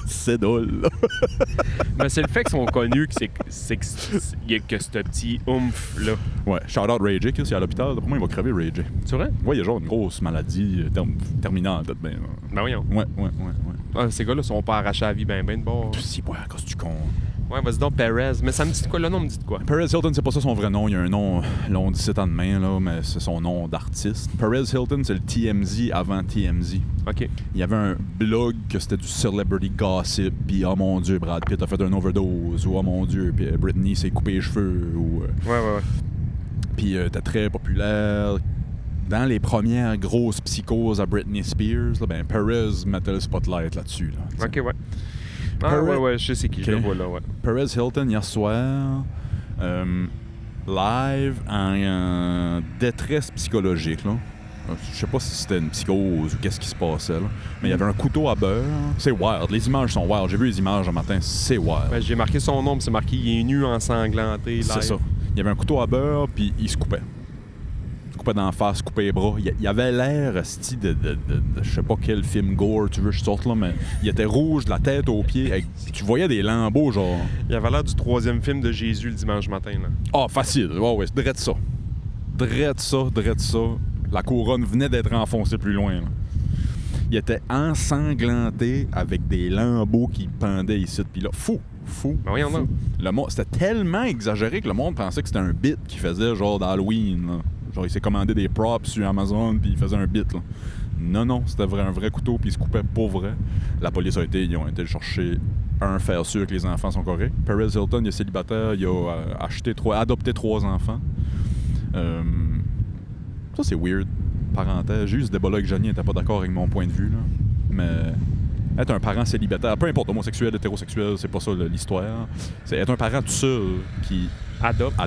C'est drôle, là. Mais c'est le fait qu'ils sont connus que il y a que ce petit oomph-là. Ouais, shout-out Ray J, s'il est à l'hôpital, pour moi, il va crever Ray J. C'est vrai? Ouais, il y a genre une grosse maladie terminale, peut-être bien. Ben voyons. Ouais. Ah, ces gars-là sont pas arrachés à la vie ben de bord. Si, ouais, à cause du con. Ouais, vas-y donc, Perez. Mais ça me dit de quoi? Le nom me dit de quoi? Perez Hilton, c'est pas ça son vrai nom. Il y a un nom, là, on dit c'est en main, là, mais c'est son nom d'artiste. Perez Hilton, c'est le TMZ avant TMZ. OK. Il y avait un blog que c'était du celebrity gossip, puis oh mon Dieu, Brad Pitt a fait un overdose, ou oh mon Dieu, puis Britney s'est coupé les cheveux, ou... Ouais. Puis était très populaire. Dans les premières grosses psychoses à Britney Spears, là, ben Perez mettait le spotlight là-dessus. Là, OK, ouais. Ah, ouais, je sais qui, je le vois là, ouais. Perez Hilton, hier soir, live en détresse psychologique, là. Je sais pas si c'était une psychose ou qu'est-ce qui se passait, là. Mais il y avait un couteau à beurre. C'est wild. Les images sont wild. J'ai vu les images un matin. C'est wild. Ben, j'ai marqué son nom, c'est marqué « Il est nu, ensanglanté, live ». C'est ça. Il y avait un couteau à beurre, puis il se coupait. Coupait d'en face, coupait les bras. Il avait l'air, style de je sais pas quel film gore tu veux que je sorte là, mais il était rouge de la tête aux pieds. Tu voyais des lambeaux, genre. Il avait l'air du 3e film de Jésus le dimanche matin, là. Ah, facile. Ouais, c'est drette ça. Drette ça. La couronne venait d'être enfoncée plus loin, là. Il était ensanglanté avec des lambeaux qui pendaient ici. Puis là, fou. Ben voyons donc. C'était tellement exagéré que le monde pensait que c'était un bit qu'il faisait, genre d'Halloween, là. Genre, il s'est commandé des props sur Amazon, puis il faisait un bit, là. Non, c'était un vrai couteau, puis il se coupait pour vrai. La police ils ont été chercher faire sûr que les enfants sont corrects. Perez Hilton, il est célibataire, il a adopté 3 enfants. Ça, c'est weird. Parenthèse, j'ai eu ce débat-là que Johnny n'était pas d'accord avec mon point de vue, là. Mais être un parent célibataire, peu importe, homosexuel, hétérosexuel, c'est pas ça l'histoire. C'est être un parent tout seul qui adopte.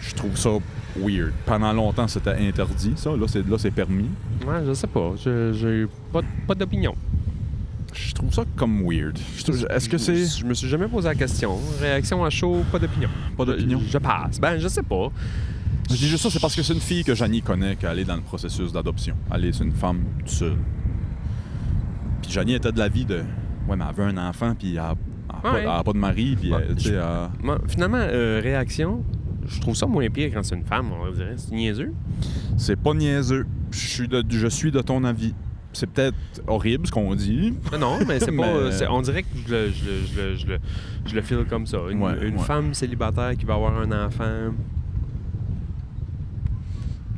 Je trouve ça weird. Pendant longtemps, c'était interdit, ça. Là, c'est permis. Ouais, je sais pas. J'ai pas d'opinion. Je trouve ça comme weird. Est-ce que c'est... Je me suis jamais posé la question. Réaction à chaud, pas d'opinion. Pas d'opinion? Je passe. Ben, je sais pas. Je dis juste ça, c'est parce que c'est une fille que Janie connaît qui est dans le processus d'adoption. C'est une femme seule. Puis Janie était de l'avis de... Ouais, mais elle veut un enfant, puis elle a pas de mari, puis finalement, réaction... Je trouve ça moins pire quand c'est une femme, on dirait. C'est niaiseux? C'est pas niaiseux. Je suis de ton avis. C'est peut-être horrible ce qu'on dit. Non, mais c'est pas... on dirait que je le feel comme ça. Une femme célibataire qui va avoir un enfant...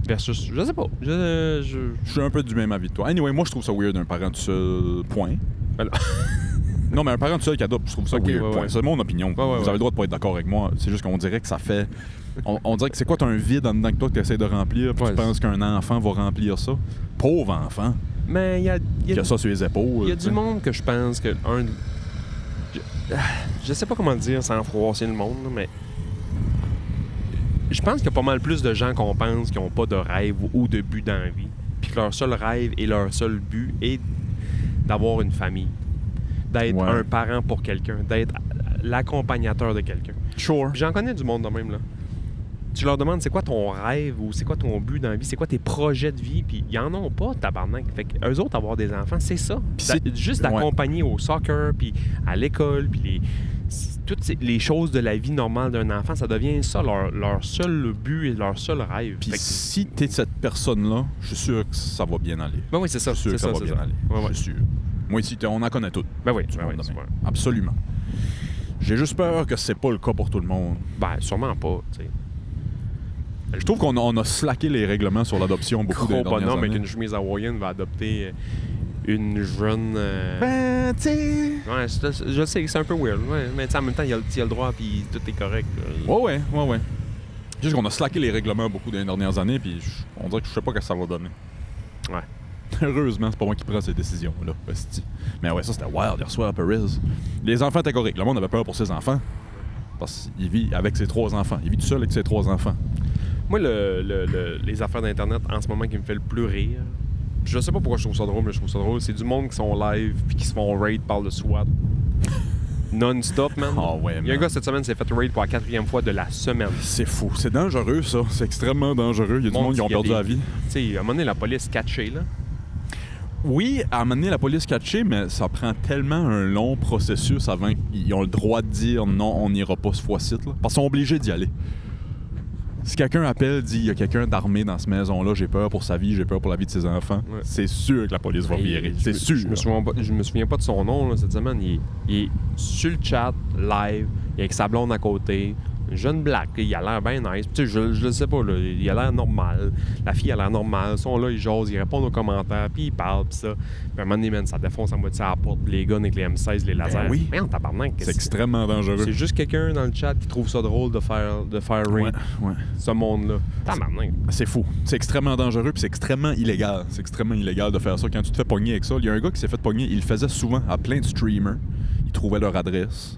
Versus... Je sais pas. Je suis un peu du même avis de toi. Anyway, moi, je trouve ça weird d'un parent tout seul. Point. Alors... Non, mais un parent tout seul qui adopte, je trouve ça weird. Ouais. C'est mon opinion. Vous avez le droit de pas être d'accord avec moi. C'est juste qu'on dirait que ça fait... On dirait que c'est quoi, t'as un vide en dedans que toi que t'essaies de remplir, puis tu penses qu'un enfant va remplir ça. Pauvre enfant. Mais il y a ça sur les épaules. Il y a du monde que je pense que... Je sais pas comment le dire sans froisser le monde, mais... Je pense qu'il y a pas mal plus de gens qu'on pense qui n'ont pas de rêve ou de but dans la vie. Puis que leur seul rêve et leur seul but est d'avoir une famille. D'être un parent pour quelqu'un. D'être l'accompagnateur de quelqu'un. Sure. Puis j'en connais du monde de même, là. Tu leur demandes c'est quoi ton rêve ou c'est quoi ton but dans la vie, c'est quoi tes projets de vie, puis ils en ont pas, tabarnak. Fait qu'eux autres, avoir des enfants, c'est ça. Juste d'accompagner au soccer, puis à l'école, puis toutes les choses de la vie normale d'un enfant, ça devient ça, leur seul but et leur seul rêve. Puis si t'es cette personne-là, je suis sûr que ça va bien aller. Ben oui, c'est ça. Je suis sûr que ça va bien aller. Ouais. Je suis sûr. Moi, ici, on en connaît toutes. Ben oui, absolument. J'ai juste peur que c'est pas le cas pour tout le monde. Ben, sûrement pas, tu sais. Je trouve qu'on a slacké les règlements sur l'adoption beaucoup des dernières années. Avec une chemise hawaïenne va adopter une jeune... Ben, tu sais... Ouais, je sais que c'est un peu weird, mais en même temps, il a le droit, puis tout est correct. Ouais. Juste qu'on a slacké les règlements beaucoup des dernières années, puis on dirait que je sais pas ce que ça va donner. Ouais. Heureusement, c'est pas moi qui prends ces décisions-là. Mais ouais, ça, c'était wild hier soir à Perez. Les enfants étaient corrects. Le monde avait peur pour ses enfants. Parce qu'il vit avec ses 3 enfants. Il vit tout seul avec ses 3 enfants. Moi, les affaires d'Internet, en ce moment, qui me fait le plus rire, je sais pas pourquoi je trouve ça drôle, mais je trouve ça drôle, c'est du monde qui sont live puis qui se font raid par le SWAT. Non-stop, man. Oh, ouais, il y a un gars cette semaine qui s'est fait raid pour la 4e fois de la semaine. C'est fou. C'est dangereux, ça. C'est extrêmement dangereux. Il y a du monde qui ont perdu la vie. Tu sais, à un moment donné, la police catchée, là. Oui, à un moment donné, la police catchée, mais ça prend tellement un long processus avant qu'ils ont le droit de dire non, on n'ira pas ce fois-ci. Là, parce qu'ils sont obligés d'y aller. Si quelqu'un appelle, dit il y a quelqu'un d'armé dans cette maison-là, j'ai peur pour sa vie, j'ai peur pour la vie de ses enfants, c'est sûr que la police va virer. C'est sûr. Je me souviens pas de son nom là, cette semaine. Il est sur le chat, live, il est avec sa blonde à côté. Jeune black, il a l'air bien nice. Tu sais, je le sais pas, là, il a l'air normal. La fille a l'air normale. Ils sont là, ils jasent, ils répondent aux commentaires, puis ils parlent, puis ça. Puis à un moment donné, man, ça défonce à moitié à la porte, les guns avec les M16, les lasers. Oui. Mais en tabarnak, c'est extrêmement dangereux. C'est juste quelqu'un dans le chat qui trouve ça drôle de faire raid ce monde-là. Tabarnak. C'est fou. C'est extrêmement dangereux, puis c'est extrêmement illégal. C'est extrêmement illégal de faire ça. Quand tu te fais pogner avec ça, il y a un gars qui s'est fait pogner, il le faisait souvent à plein de streamers. Il trouvait leur adresse,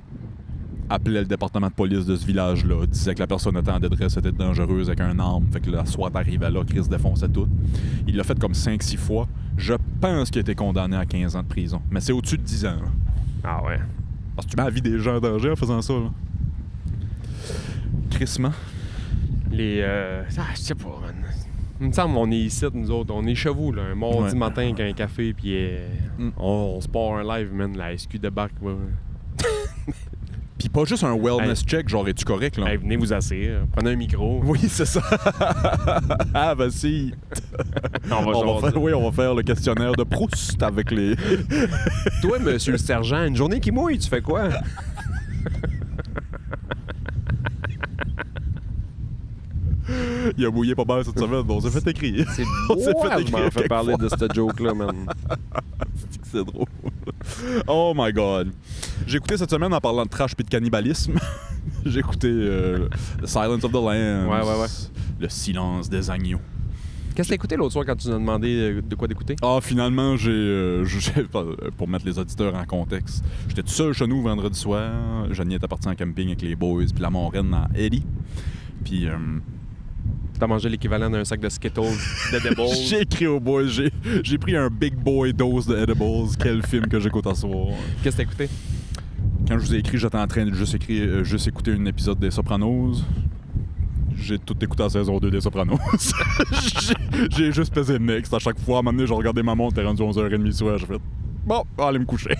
appelait le département de police de ce village-là, disait que la personne était en détresse, était dangereuse avec un arme, fait que la SWAT arrivait là, Chris défonçait tout. Il l'a fait comme 5-6 fois. Je pense qu'il a été condamné à 15 ans de prison. Mais c'est au-dessus de 10 ans. Là. Ah ouais. Parce que tu mets la vie des gens en danger en faisant ça. Là. Crissement. Je sais pas, man. Il me semble qu'on est ici, nous autres. On est chez vous, là, un mardi matin avec un café, puis on se part un live, man. La SQ débarque. Pis pas juste un wellness check, genre es-tu correct là? Hey, venez vous asseoir, prenez un micro. Oui, c'est ça. Ah, ben si. on va faire le questionnaire de Proust avec les. Toi, monsieur le sergent, une journée qui mouille, tu fais quoi? Il a mouillé pas mal cette semaine, on s'est fait écrire. C'est beau, je m'en fais parler de cette joke-là, man. C'est drôle. Oh my god. J'ai écouté cette semaine en parlant de trash pis de cannibalisme. J'ai écouté The Silence of the Lambs. Ouais. Le silence des agneaux. Qu'est-ce que t'as écouté l'autre soir quand tu nous as demandé de quoi d'écouter? Ah, finalement, pour mettre les auditeurs en contexte, j'étais tout seul chez nous vendredi soir. Johnny était parti en camping avec les boys puis la monraine à Eddie. Puis... T'as mangé l'équivalent d'un sac de Skittles d'Edibles. J'ai écrit aux boys, j'ai pris un big boy dose de Edibles. Quel film que j'écoute à soir. Qu'est-ce que t'as écouté? Quand je vous ai écrit, j'étais en train de juste écouter un épisode des Sopranos. J'ai tout écouté la saison 2 des Sopranos. j'ai juste pesé next à chaque fois. À un moment donné, j'ai regardé ma montre, t'es rendu 11h30 du soir. J'ai fait bon, aller me coucher.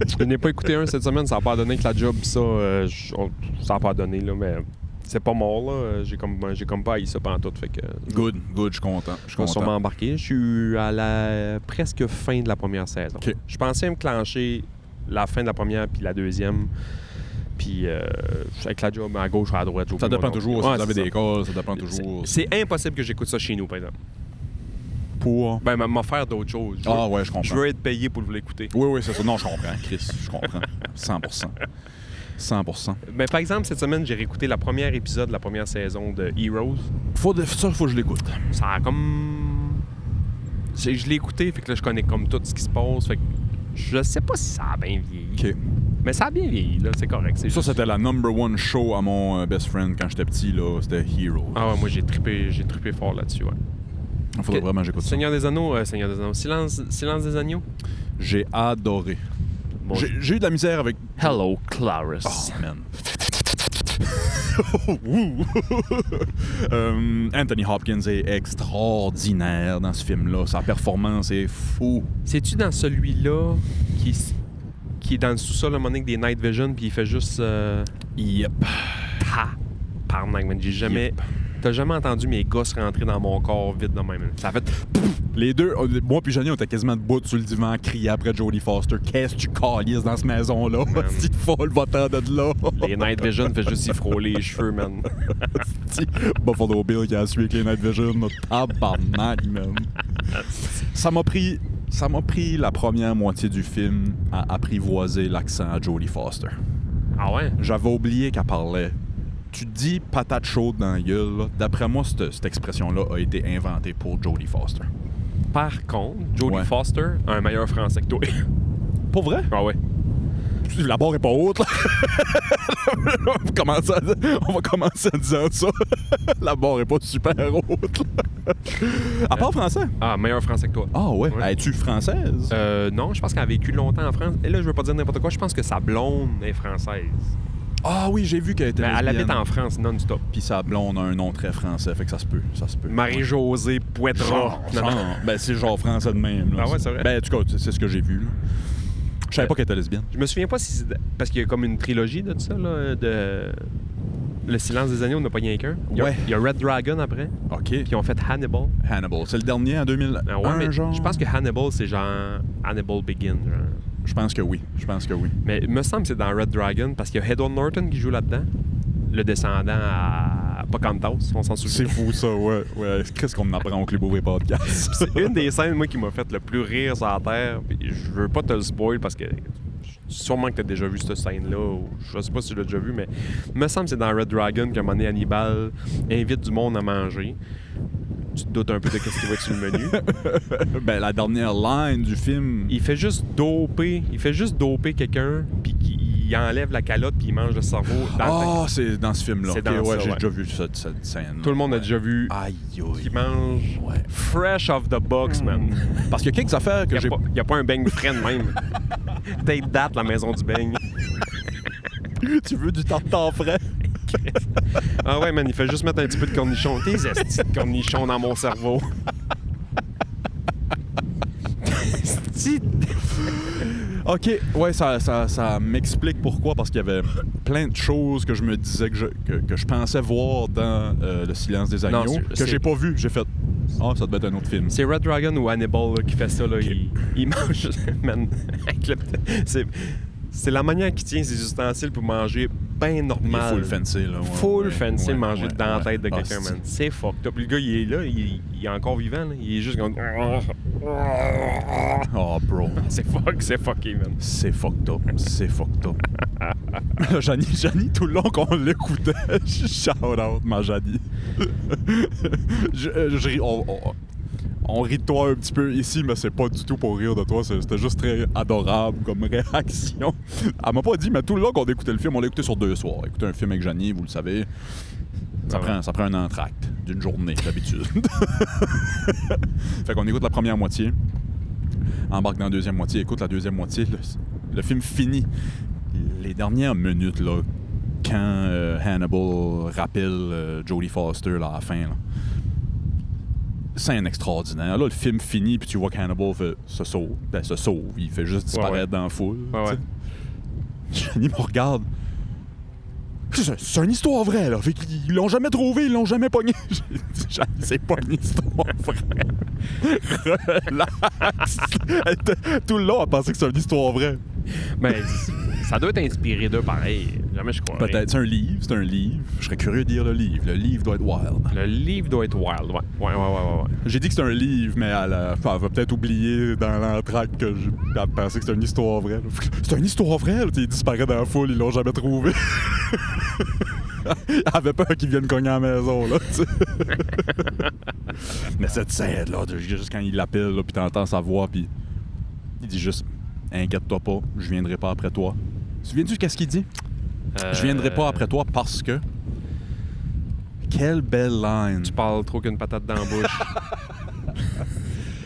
Je n'ai pas écouté un cette semaine, ça n'a pas donné que la job, ça n'a pas donné, là, mais c'est pas mort, là. J'ai comme pas haï ça pantoute, fait que... Good, je suis content. Je vais sûrement embarquer. Je suis à la presque fin de la première saison. Okay. Je pensais me clencher la fin de la première puis la deuxième. Puis avec la job à gauche ou à droite. Ça dépend toujours. Si vous avez des calls, ça dépend toujours. C'est impossible que j'écoute ça chez nous, par exemple. Pour? Ben, m'offrir d'autres choses. Ouais, je comprends. Je veux être payé pour l'écouter. Oui, c'est ça. Non, je comprends, Chris. Je comprends. 100%. Ben, par exemple, cette semaine, j'ai réécouté le premier épisode de la première saison de Heroes. Faut que je l'écoute. Ça a comme... Je l'ai écouté, fait que là, je connais comme tout ce qui se passe. Fait que je sais pas si ça a bien vieilli. OK. Mais ça a bien vieilli, là, c'est correct. Ça, c'était la number one show à mon best friend quand j'étais petit, là. C'était Heroes. Ah ouais, moi, j'ai trippé fort là-dessus, ouais. Il faudrait vraiment que j'écoute ça. Seigneur des Anneaux. Silence des Agneaux. J'ai adoré. Bon, j'ai eu de la misère avec... Hello, Clarice. Oh, man. Anthony Hopkins est extraordinaire dans ce film-là. Sa performance est fou. C'est-tu dans celui-là qui est dans le sous-sol à un moment donné avec des night vision puis il fait juste... Yep. Pardon, man, j'ai jamais... Yep. T'as jamais entendu mes gosses rentrer dans mon corps vite de même. Ça a fait... Les deux, moi puis Johnny, on était quasiment debout sur le divan à crier après Jodie Foster. Qu'est-ce que tu calisses dans cette maison-là? C'est folle, va-t'en de là. Les Night Vision fait juste y frôler les cheveux, man. Buffalo Bill qui a su avec les Night Vision, notre tabarnak, man. Ça m'a pris la première moitié du film à apprivoiser l'accent à Jodie Foster. Ah ouais? J'avais oublié qu'elle parlait. Tu te dis patate chaude dans la gueule, là. D'après moi, cette expression-là a été inventée pour Jodie Foster. Par contre, Jodie Foster a un meilleur français que toi. Pour vrai? Ah ouais. La barre est pas haute, là. On va commencer en disant ça. La barre est pas super haute, là. Elle parle français? Ah, meilleur français que toi. Ah ouais? Es-tu française? Non, je pense qu'elle a vécu longtemps en France. Et là, je veux pas dire n'importe quoi, je pense que sa blonde est française. Ah oui, j'ai vu qu'elle était Elle lesbienne. habite en France non-stop. Puis sa blonde a un nom très français, fait que ça se peut. Marie-Josée Poitras. Ben, c'est genre français de même. Là. Ah ouais, c'est vrai? Ben, en tout cas, c'est ce que j'ai vu. Là. Je savais pas qu'elle était lesbienne. Je me souviens pas si c'est... Parce qu'il y a comme une trilogie de ça, là, de... Le silence des agneaux, on n'a pas rien qu'un. Il y a Red Dragon après. OK. Puis ils ont fait Hannibal. Hannibal. C'est le dernier en 2001, mais genre? je pense que Hannibal, c'est genre Hannibal Begin. Genre. Je pense que oui. Mais il me semble que c'est dans Red Dragon parce qu'il y a Edward Norton qui joue là-dedans. Le descendant à Pocahontas, on s'en souvient. C'est fou, ça, ouais. Qu'est-ce qu'on apprend au Club Ouvrier Podcast? C'est une des scènes, moi, qui m'a fait le plus rire sur la terre. Puis je veux pas te le spoil parce que sûrement que tu as déjà vu cette scène-là. Ou je sais pas si tu l'as déjà vu, mais il me semble que c'est dans Red Dragon qu'à un moment donné, Hannibal invite du monde à manger. Tu te doutes un peu de ce qui va être sur le menu. Ben, la dernière line du film... Il fait juste doper quelqu'un, puis il enlève la calotte, puis il mange le cerveau. C'est dans ce film-là. C'est dans ça, j'ai déjà vu cette scène. Tout le monde a déjà vu qu'il mange fresh off the box, man. Parce qu'il y a quelques affaires que j'ai... Il n'y a pas un beigne frais de même. Take that, la maison du beigne. Tu veux du tartare frais? Ah ouais, man, il fait juste mettre un petit peu de cornichon. Tes estis de cornichon dans mon cerveau. OK, ouais, ça m'explique pourquoi, parce qu'il y avait plein de choses que je me disais que je pensais voir dans Le silence des agneaux, que j'ai pas vu. J'ai fait, ça devait être un autre film. C'est Red Dragon ou Hannibal là, qui fait ça. Là. Okay. Il mange, man, c'est la manière qu'il tient ses ustensiles pour manger bien normal. Il est full fancy, là. Full fancy, manger dans la tête de quelqu'un, man. C'est fucked up. Le gars, il est là, il est encore vivant, là. Il est juste comme... Oh, bro. C'est fucké, man. C'est fucked up. Là, Janie, tout le long qu'on l'écoutait, shout out, ma Janie. On rit de toi un petit peu ici, mais c'est pas du tout pour rire de toi. C'était juste très adorable comme réaction. Elle m'a pas dit, mais tout le long qu'on écoutait le film, on l'a écouté sur 2 soirs. Écouter un film avec Janie, vous le savez, ça prend un entracte d'une journée, d'habitude. Fait qu'on écoute la première moitié, embarque dans la deuxième moitié, écoute la deuxième moitié. Le film finit. Les dernières minutes, là, quand Hannibal rappelle Jodie Foster là, à la fin, là. Scène extraordinaire. Là, le film finit, puis tu vois qu'Hannibal se sauve. Il fait juste disparaître dans la foule. Janie me regarde. C'est une histoire vraie, là. Fait qu'ils l'ont jamais trouvé, ils l'ont jamais pogné. Janie, c'est pas une histoire vraie. Relax. Tout le long, elle pensait que c'est une histoire vraie. Mais ça doit être inspiré d'eux pareil. Jamais je crois. Peut-être. C'est un livre. Je serais curieux de lire le livre. Le livre doit être wild. Le livre doit être wild, ouais. J'ai dit que c'est un livre, mais elle va peut-être oublier dans l'entracte que elle pensait que c'était une histoire vraie. C'est une histoire vraie, là. Il disparaît dans la foule, ils l'ont jamais trouvé. Elle avait peur qu'ils viennent cogner à la maison, là, tu sais. Mais cette scène, là, juste quand il l'appelle, là, puis t'entends sa voix, puis il dit juste « Inquiète-toi pas, je viendrai pas après toi. » Tu te souviens-tu qu'est-ce qu'il dit? Je viendrai pas après toi parce que... Quelle belle line! Tu parles trop qu'une patate dans la bouche.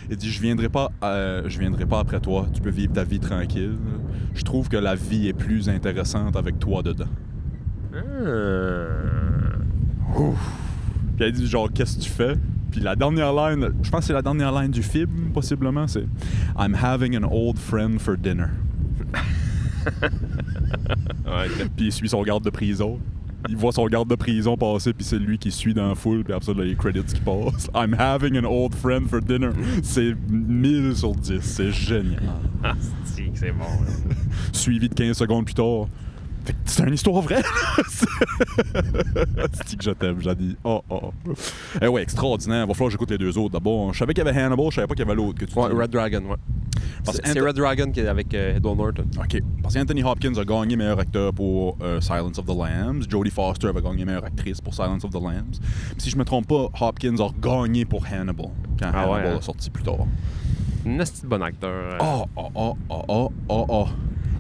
Il dit je viendrai pas après toi, tu peux vivre ta vie tranquille. Je trouve que la vie est plus intéressante avec toi dedans. Ouf. Puis elle dit genre qu'est-ce que tu fais? Puis la dernière line, je pense que c'est la dernière line du film possiblement, c'est I'm having an old friend for dinner. Puis il suit son garde de prison. Il voit son garde de prison passer, puis c'est lui qui suit dans la foule, puis après ça, là, les credits qui passent. I'm having an old friend for dinner. C'est 1000 sur 10. C'est génial. Ah, c'est bon. Là. Suivi de 15 secondes plus tard. Fait que c'est une histoire vraie. C'est que je t'aime, j'ai dit. Ouais, extraordinaire. Il va falloir que j'écoute les deux autres. D'abord, je savais qu'il y avait Hannibal, je savais pas qu'il y avait l'autre. Red Dragon, ouais. C'est Red Dragon qui est avec Edward Norton. OK. Parce qu'Anthony Hopkins a gagné meilleur acteur pour Silence of the Lambs. Jodie Foster avait gagné meilleure actrice pour Silence of the Lambs. Puis si je me trompe pas, Hopkins a gagné pour Hannibal quand Hannibal a sorti plus tard. Un petit bon acteur.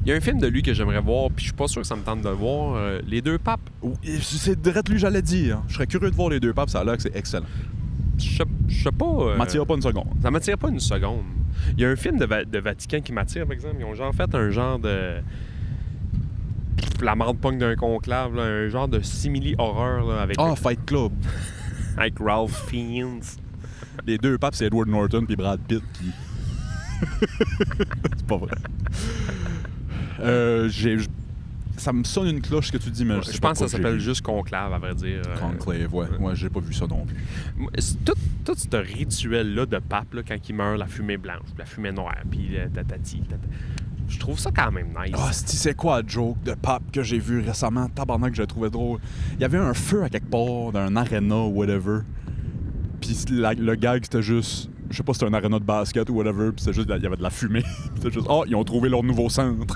Il y a un film de lui que j'aimerais voir, puis je suis pas sûr que ça me tente de le voir. Les Deux Papes. C'est direct lui, j'allais dire. Je serais curieux de voir Les Deux Papes, ça a l'air que c'est excellent. Je sais pas. M'attire pas une seconde. Ça m'attire pas une seconde. Il y a un film de Vatican qui m'attire, par exemple. Ils ont genre fait un genre de. la marde pogne d'un conclave, là, un genre de simili-horreur là, avec, Fight Club. avec Ralph Fiennes. Les deux papes, c'est Edward Norton puis Brad Pitt qui... C'est pas vrai. Ça me sonne une cloche ce que tu dis, mais je pense que ça s'appelle juste Conclave, à vrai dire. Conclave, ouais. Ouais, j'ai pas vu ça non plus. Tout ce rituel-là de pape, là, quand il meurt, la fumée blanche, la fumée noire, puis tatati, je trouve ça quand même nice. C'est quoi la joke de pape que j'ai vu récemment? Tabarnak, que j'ai trouvé drôle. Il y avait un feu à quelque part, d'un arena ou whatever. Puis le gag, c'était juste... Je sais pas si c'était un arena de basket ou whatever, puis c'était juste... Il y avait de la fumée. C'était juste... ils ont trouvé leur nouveau centre.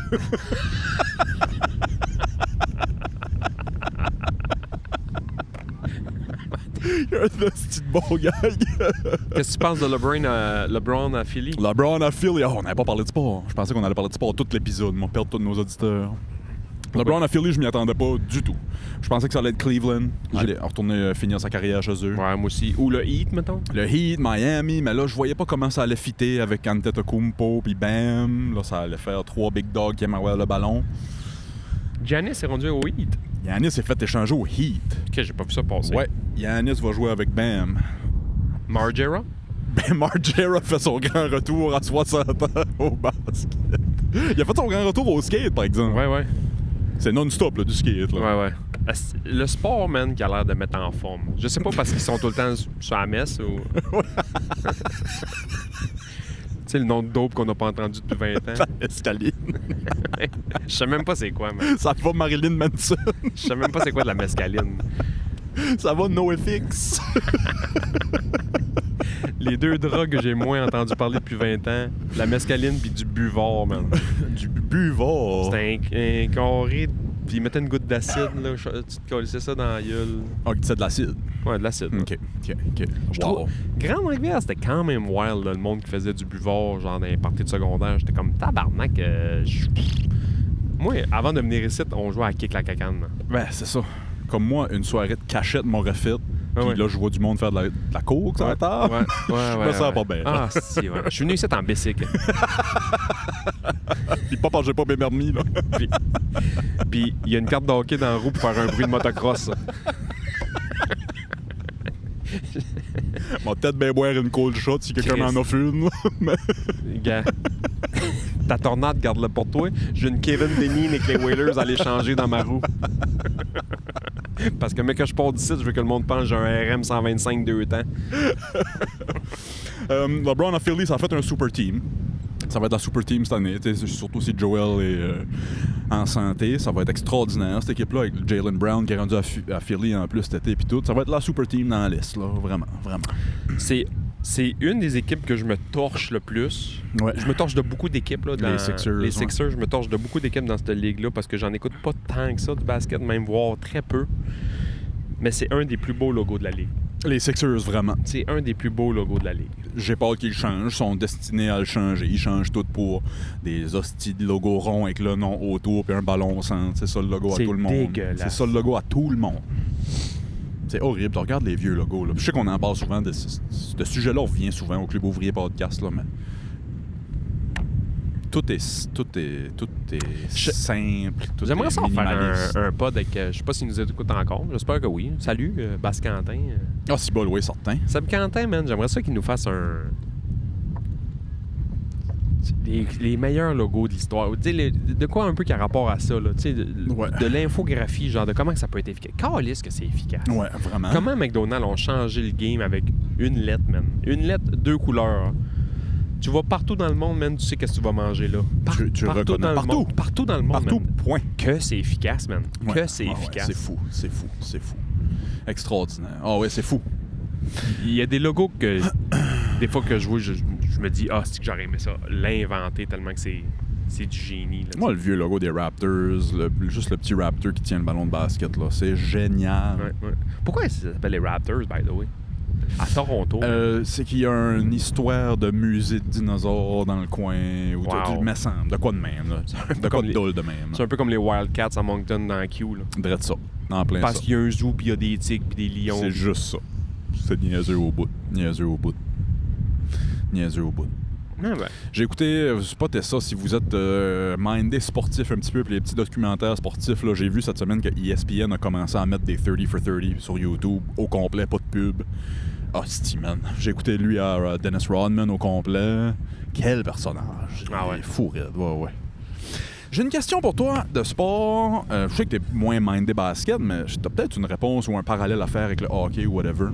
Il y a un petit bon gag. Qu'est-ce que tu penses de LeBron à Philly? LeBron à Philly. On n'avait pas parlé de sport. Je pensais qu'on allait parler de sport tout l'épisode. On perd tous nos auditeurs. LeBron à Philly, je m'y attendais pas du tout. Je pensais que ça allait être Cleveland. Allez, retourner finir sa carrière chez eux. Ouais, moi aussi. Ou le Heat, mettons. Le Heat, Miami, mais là, je voyais pas comment ça allait fitter avec Antetokounmpo, puis bam. Là, ça allait faire 3 big dogs qui aimaient avoir le ballon. Giannis est rendu au Heat. Giannis s'est fait échanger au Heat. Ok, j'ai pas vu ça passer. Ouais, Giannis va jouer avec Bam. Margera? Margera fait son grand retour à 60 ans au basket. Il a fait son grand retour au skate, par exemple. Ouais. C'est non-stop, là, du skate. Là. Ouais. Le sport, man, qui a l'air de mettre en forme. Je sais pas parce qu'ils sont tout le temps sur la messe ou... Tu sais, le nom de dope qu'on n'a pas entendu depuis 20 ans. La mescaline. Je sais même pas c'est quoi, man. Ça va Marilyn Manson. Je sais même pas c'est quoi de la mescaline. Ça va NoFX. Les deux drogues que j'ai moins entendu parler depuis 20 ans, la mescaline puis du buvard, man. Du buvard? C'était un carré, puis ils mettaient une goutte d'acide, là. Tu te collissais ça dans la gueule. C'est de l'acide? Ouais, de l'acide. OK. Wow. Grande-Rivière, c'était quand même wild, là, le monde qui faisait du buvard, genre dans les parties de secondaire. J'étais comme tabarnak. Moi, avant de venir ici, on jouait à Kick la cacane. Ben, c'est ça. Comme moi, une soirée de cachette m'aurait fait. Puis là, je vois du monde faire de la coke sur la table. Ouais, je me sens pas bien. Ah, si, ouais. Je suis venu ici en bicycle. Puis pas parce que j'ai pas bien permis, là. Puis il y a une carte de hockey dans la roue pour faire un bruit de motocross. On va peut-être bien boire une cold shot si quelqu'un m'en offre une. Gars, ta tornade, garde-le pour toi. J'ai une Kevin Deneen avec les Whalers à l'échanger dans ma roue. Parce que, mec, que je pars d'ici, je veux que le monde pense que j'ai un RM 125 2 temps. LeBron à Philly, ça a fait un super team. Ça va être la super team cette année. Surtout si Joel est en santé. Ça va être extraordinaire, cette équipe-là, avec Jaylen Brown qui est rendu à Philly en plus cet été. Puis tout. Ça va être la super team dans la liste, là. Vraiment. C'est une des équipes que je me torche le plus. Ouais. Je me torche de beaucoup d'équipes. Là, les Sixers. Les Sixers, je me torche de beaucoup d'équipes dans cette ligue-là parce que j'en écoute pas tant que ça du basket, même voire très peu. Mais c'est un des plus beaux logos de la ligue. Les Sixers, vraiment. C'est un des plus beaux logos de la ligue. J'ai peur qu'ils changent. Ils sont destinés à le changer. Ils changent tout pour des hosties de logos ronds avec le nom autour puis un ballon au centre. C'est ça le logo à tout le monde. Dégueulasse. C'est ça le logo à tout le monde. C'est horrible. Tu regardes les vieux logos. Là. Je sais qu'on en parle souvent. Ce sujet-là revient souvent au Club Ouvrier Podcast. Là, mais tout est simple. J'aimerais ça faire un pod avec... je sais pas s'il nous écoute encore. J'espère que oui. Salut, Bas Quentin. Ah, c'est bon, oui, certain. Seb Quentin, man. J'aimerais ça qu'il nous fasse les meilleurs logos de l'histoire. De quoi un peu qui a rapport à ça, là. De l'infographie, genre de comment ça peut être efficace. Calisse que c'est efficace. Ouais, vraiment. Comment McDonald's ont changé le game avec une lettre, man. Une lettre, 2 couleurs. Tu vas partout dans le monde, man, tu sais qu'est-ce que tu vas manger là. Tu partout dans le monde. Partout dans le monde, partout, man. point. Que c'est efficace, man. Ouais. Que c'est efficace. C'est fou. Extraordinaire. Ah ouais, c'est fou. Il y a des logos que des fois que je vois, je me dis c'est que j'aurais aimé ça, l'inventer tellement que c'est du génie. Là, moi, le vieux logo des Raptors, juste le petit Raptor qui tient le ballon de basket, là, c'est génial. Ouais. Pourquoi ça s'appelle les Raptors, by the way? À Toronto. C'est qu'il y a une histoire de musée de dinosaures dans le coin, ou me semble, de quoi de même, là. De quoi de dole de même. C'est un peu comme les Wildcats à Moncton dans Q, là. Drette ça, en plein Parce ça. qu'il y a un zoo puis il y a des tigres puis des lions. C'est juste ça. C'est niaiseux au bout. J'ai écouté, spotez ça si vous êtes mindé sportif un petit peu, puis les petits documentaires sportifs. Là, j'ai vu cette semaine que ESPN a commencé à mettre des 30 for 30 sur YouTube au complet, pas de pub. Hostie, man. J'ai écouté lui à Dennis Rodman au complet. Quel personnage. Il est fou, raide. Ouais. J'ai une question pour toi de sport. Je sais que t'es moins mindé basket, mais t'as peut-être une réponse ou un parallèle à faire avec le hockey ou whatever.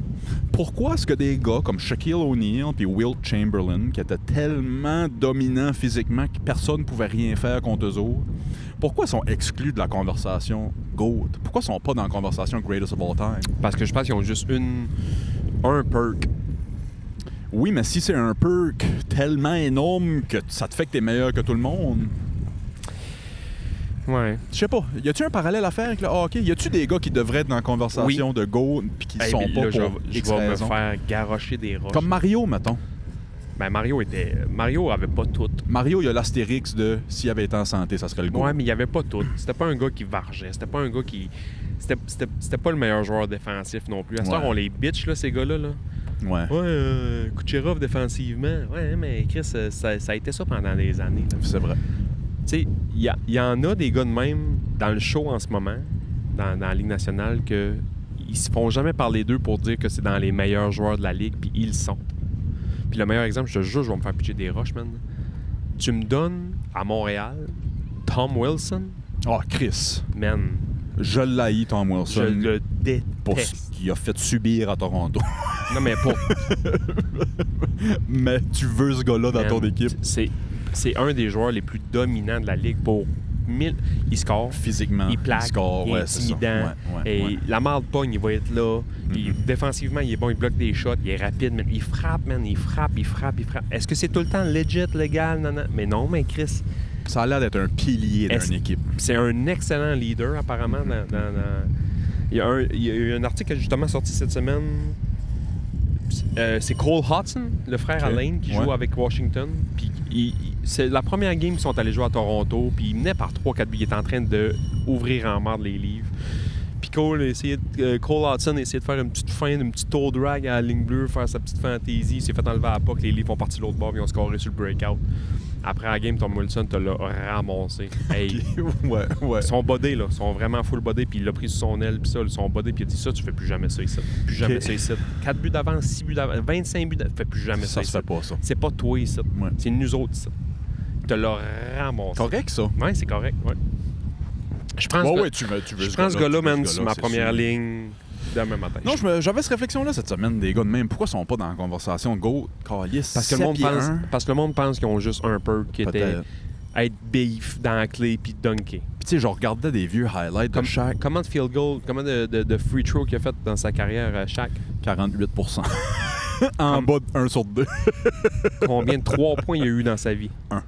Pourquoi est-ce que des gars comme Shaquille O'Neal puis Wilt Chamberlain, qui étaient tellement dominants physiquement que personne ne pouvait rien faire contre eux autres, pourquoi ils sont exclus de la conversation GOAT? Pourquoi ils sont pas dans la conversation Greatest of All Time? Parce que je pense qu'ils ont juste un perk. Oui, mais si c'est un perk tellement énorme que ça te fait que t'es meilleur que tout le monde... Ouais. Je sais pas. Y a-tu un parallèle à faire avec le hockey? Y a-tu des gars qui devraient être dans la conversation de GOAT puis qui sont pas là, pour je X vais me raisons? faire garrocher des roches. Comme Mario, mettons. Ben Mario avait pas tout. Mario, il y a l'astérix de s'il avait été en santé, ça serait le GOAT. Ouais, mais il avait pas tout. C'était pas un gars qui vargeait. C'était pas un gars qui... C'était pas le meilleur joueur défensif non plus. À cette heure, on les bitch, là, ces gars-là. Là. Ouais. Kucherov défensivement. Ouais, mais Chris, ça a été ça pendant des années. Là. C'est vrai. Tu sais, il y en a des gars de même dans le show en ce moment, dans la Ligue nationale, que ils se font jamais parler d'eux pour dire que c'est dans les meilleurs joueurs de la Ligue, puis ils le sont. Puis le meilleur exemple, je te jure, je vais me faire pitcher des roches, man. Tu me donnes, à Montréal, Tom Wilson. Chris. Man. Je l'haïs, Tom Wilson. Je le déteste. Pour ce qu'il a fait subir à Toronto. Non, mais pour... Mais tu veux ce gars-là dans ton équipe. C'est un des joueurs les plus dominants de la Ligue pour 1000. Il score. Physiquement. Il plaque. Il est intimidant. Et la marde pogne, il va être là. Puis défensivement, il est bon, il bloque des shots, il est rapide, man. Il frappe, man. Il frappe. Est-ce que c'est tout le temps legit, légal? Non. Mais non, mais Chris... Ça a l'air d'être un pilier d'une équipe. C'est un excellent leader, apparemment. Il y a eu un article qui a justement sorti cette semaine. C'est Cole Hudson, le frère à Lane, qui joue avec Washington. Puis c'est la première game qu'ils sont allés jouer à Toronto. Puis il menait par 3-4 buts. Il est en train d'ouvrir en marde les livres. Puis Cole Hudson a essayé de faire une petite feinte, une petite toe drag à la ligne bleue, faire sa petite fantaisie. Il s'est fait enlever à la puck. Les livres sont partis de l'autre bord. Ils ont scoré sur le breakout. Après la game, Tom Wilson te l'a ramassé. Hey, ouais. Son body, là, sont vraiment full body, puis il l'a pris sur son aile, puis ça, son body, puis il a dit ça, tu fais plus jamais ça ici. Plus jamais ça ici. 4 buts d'avance, 6 buts d'avance, 25 buts d'avance, fais plus jamais ça ici. Ça se fait pas, ça. C'est pas toi ici. C'est nous autres ici. Il te l'a ramassé. Correct, ça? Ouais, c'est correct, ouais. Je prends ce gars-là, man, sur ma première ligne demain matin. Non, j'avais cette réflexion-là cette semaine, des gars de même. Pourquoi ils sont pas dans la conversation GOAT, Calice? Parce que le monde pense qu'ils ont juste un perk qui était être beef dans la clé puis dunker. Puis tu sais, je regardais des vieux highlights de Shaq. Comment de field goal, comment de free throw qu'il a fait dans sa carrière, Shaq? 48%. En bas de 1 sur 2. Combien de 3 points il y a eu dans sa vie? 1.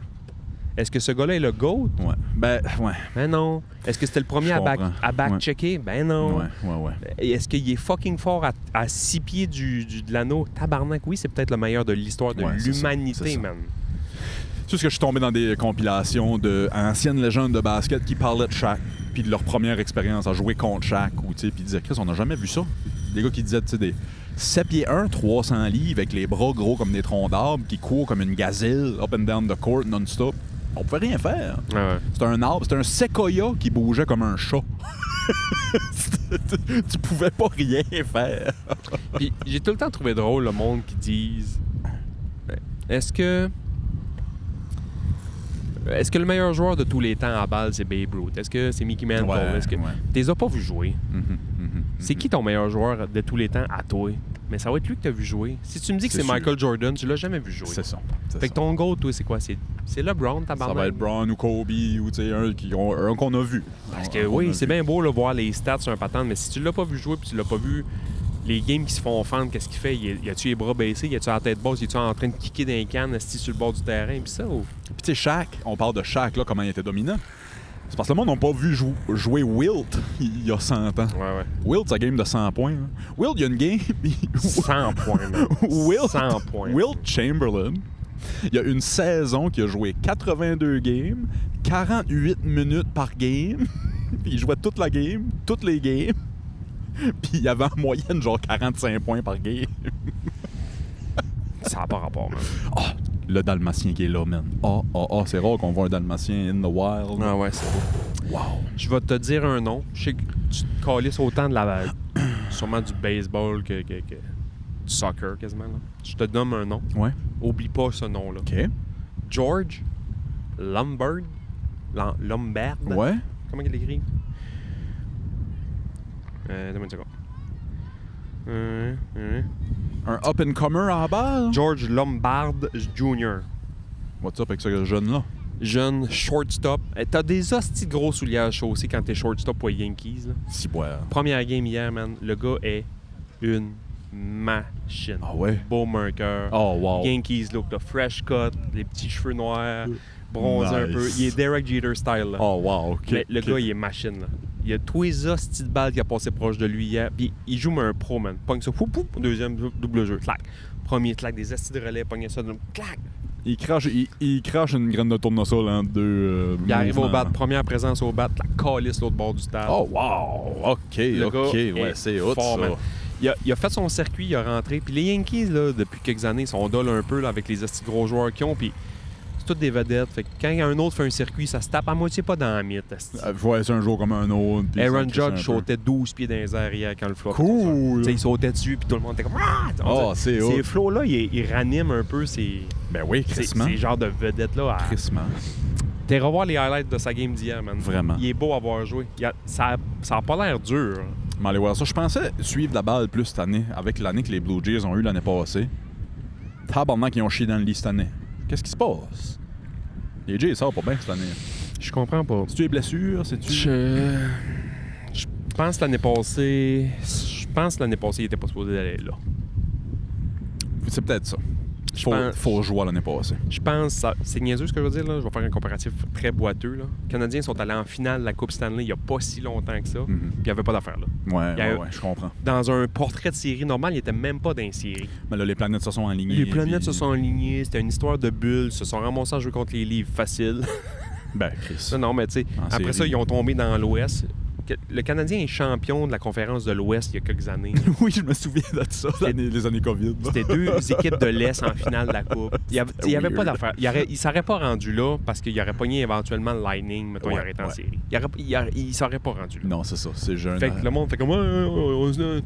Est-ce que ce gars-là est le GOAT? Ouais. Ben non. Est-ce que c'était le premier à back-checker? Ben non. Ouais. Est-ce qu'il est fucking fort à 6 pieds de l'anneau? Tabarnak, oui, c'est peut-être le meilleur de l'histoire de l'humanité, man. C'est ce que je suis tombé dans des compilations d'anciennes légendes de basket qui parlaient de Shaq, puis de leur première expérience à jouer contre Shaq, ou tu sais, puis ils disaient, Chris, on n'a jamais vu ça. Des gars qui disaient, tu sais, des 7 pieds 1, 300 livres, avec les bras gros comme des troncs d'arbres, qui courent comme une gazelle up and down the court non-stop. On pouvait rien faire. Ouais. C'était un arbre, c'était un séquoia qui bougeait comme un chat. Tu pouvais pas rien faire. Puis j'ai tout le temps trouvé drôle le monde qui disent est-ce que le meilleur joueur de tous les temps à balle c'est Babe Ruth? Est-ce que c'est Mickey Mantle? Tu les as pas vu jouer? C'est qui ton meilleur joueur de tous les temps à toi? Mais ça va être lui que tu as vu jouer. Si tu me dis que c'est Michael Jordan, tu l'as jamais vu jouer. C'est ça. Fait que ton GOAT, toi, c'est quoi? C'est LeBron, tabarnak. Ça va être Brown ou Kobe ou un qu'on a vu. Parce que oui, c'est bien beau là, voir les stats sur un patent, mais si tu l'as pas vu jouer puis tu l'as pas vu les games qui se font fendre, qu'est-ce qu'il fait? Y a-tu les bras baissés? Y a-tu la tête basse? Y a-tu en train de kicker dans les cannes sur le bord du terrain? Puis ça, Puis tu sais, Shaq, on parle de Shaq, là, comment il était dominant. C'est parce que le monde n'a pas vu jouer Wilt il y a 100 ans. Ouais. Wilt, sa game de 100 points. Hein. Wilt, il y a une game... 100 points, man. 100 points. Wilt Chamberlain, il y a une saison qui a joué 82 games, 48 minutes par game. Puis il jouait toute la game, toutes les games. Puis il y avait en moyenne genre 45 points par game. Ça n'a pas rapport, man. le dalmatien qui est là, man. C'est rare qu'on voit un dalmatien in the wild. Ah ouais, c'est beau. Wow. Je vais te dire un nom. Je sais que tu te calisses autant de la... sûrement du baseball que du soccer, quasiment. Là. Je te donne un nom. Ouais. Oublie pas ce nom-là. OK. George Lombard. Lombard. Ouais. Comment il l'écrit? Donne-moi une seconde. Un up-and-comer à la balle. George Lombard Jr. What's up avec ce jeune-là? Jeune shortstop. T'as des hosties de gros souliers à chausser quand t'es shortstop pour les Yankees. Là. Si, ouais. Première game hier, man. Le gars est une machine. Ah ouais? Beau marqueur. Oh, wow. Yankees look, the fresh cut, les petits cheveux noirs, bronzé un peu. Il est Derek Jeter style. Là. Oh, wow. OK. Mais le gars, il est machine. Là. Il y a tous les hosties de balles qui a passé proche de lui hier. Puis il joue comme un pro, man. Pogne ça, poup, poup. Deuxième, double jeu, clac. Premier, clac, des hosties de relais, pogne ça, clac. Il crache une graine de tournesol en deux. Il arrive au bat, première présence au bat, la calisse l'autre bord du stade. Oh, wow! OK, Le gars ouais, est c'est hot, fort, ça. man. Il a fait son circuit, il a rentré. Puis les Yankees, là, depuis quelques années, sont dol un peu là, avec les hosties de gros joueurs qu'ils ont. Puis c'est toutes des vedettes. Fait que quand un autre fait un circuit, ça se tape à moitié pas dans la mythe. Ouais, c'est un jour comme un autre. Aaron Judge sautait 12 pieds dans les airs hier quand le flop. Cool! Il sautait dessus, puis tout le monde était comme... Ah! C'est hot. Ces flots-là, ils raniment un peu ces... Ben oui, crissement. Ces genres de vedettes-là. Crissement. T'es revoir les highlights de sa game d'hier, man. Vraiment. Il est beau à avoir joué. Ça a pas l'air dur. Mais allez voir ça. Je pensais suivre la balle plus cette année, avec l'année que les Blue Jays ont eu l'année passée. Tabarnak, ils ont chié dans le lit cette année. Qu'est-ce qui se passe? Les Jays sortent pas bien cette année. Je comprends pas. C'est-tu les blessures? C'est-tu... Je pense l'année passée... il était pas supposé d'aller là. C'est peut-être ça. Je Faut jouer l'année passée. Je pense... C'est niaiseux ce que je veux dire, là. Je vais faire un comparatif très boiteux, là. Les Canadiens sont allés en finale de la Coupe Stanley il y a pas si longtemps que ça. Puis il n'y avait pas d'affaire, là. Ouais, je comprends. Dans un portrait de série normal, il était même pas dans une série. Mais là, les planètes se sont alignées. Les planètes se sont alignées, c'était une histoire de bulles, se sont ramassés à jouer contre les livres faciles. Ben, Chris. Non, mais tu sais, après ça, ils ont tombé dans l'Ouest. Le Canadien est champion de la conférence de l'Ouest il y a quelques années. Oui, je me souviens de ça, les années COVID. C'était deux équipes de l'Est en finale de la Coupe. Il n'y avait pas d'affaire. Il ne s'aurait pas rendu là parce qu'il aurait pogné éventuellement le Lightning, mettons, il aurait été en série. Il ne s'aurait pas rendu là. Non, c'est ça, c'est jeune. Fait que le monde fait comme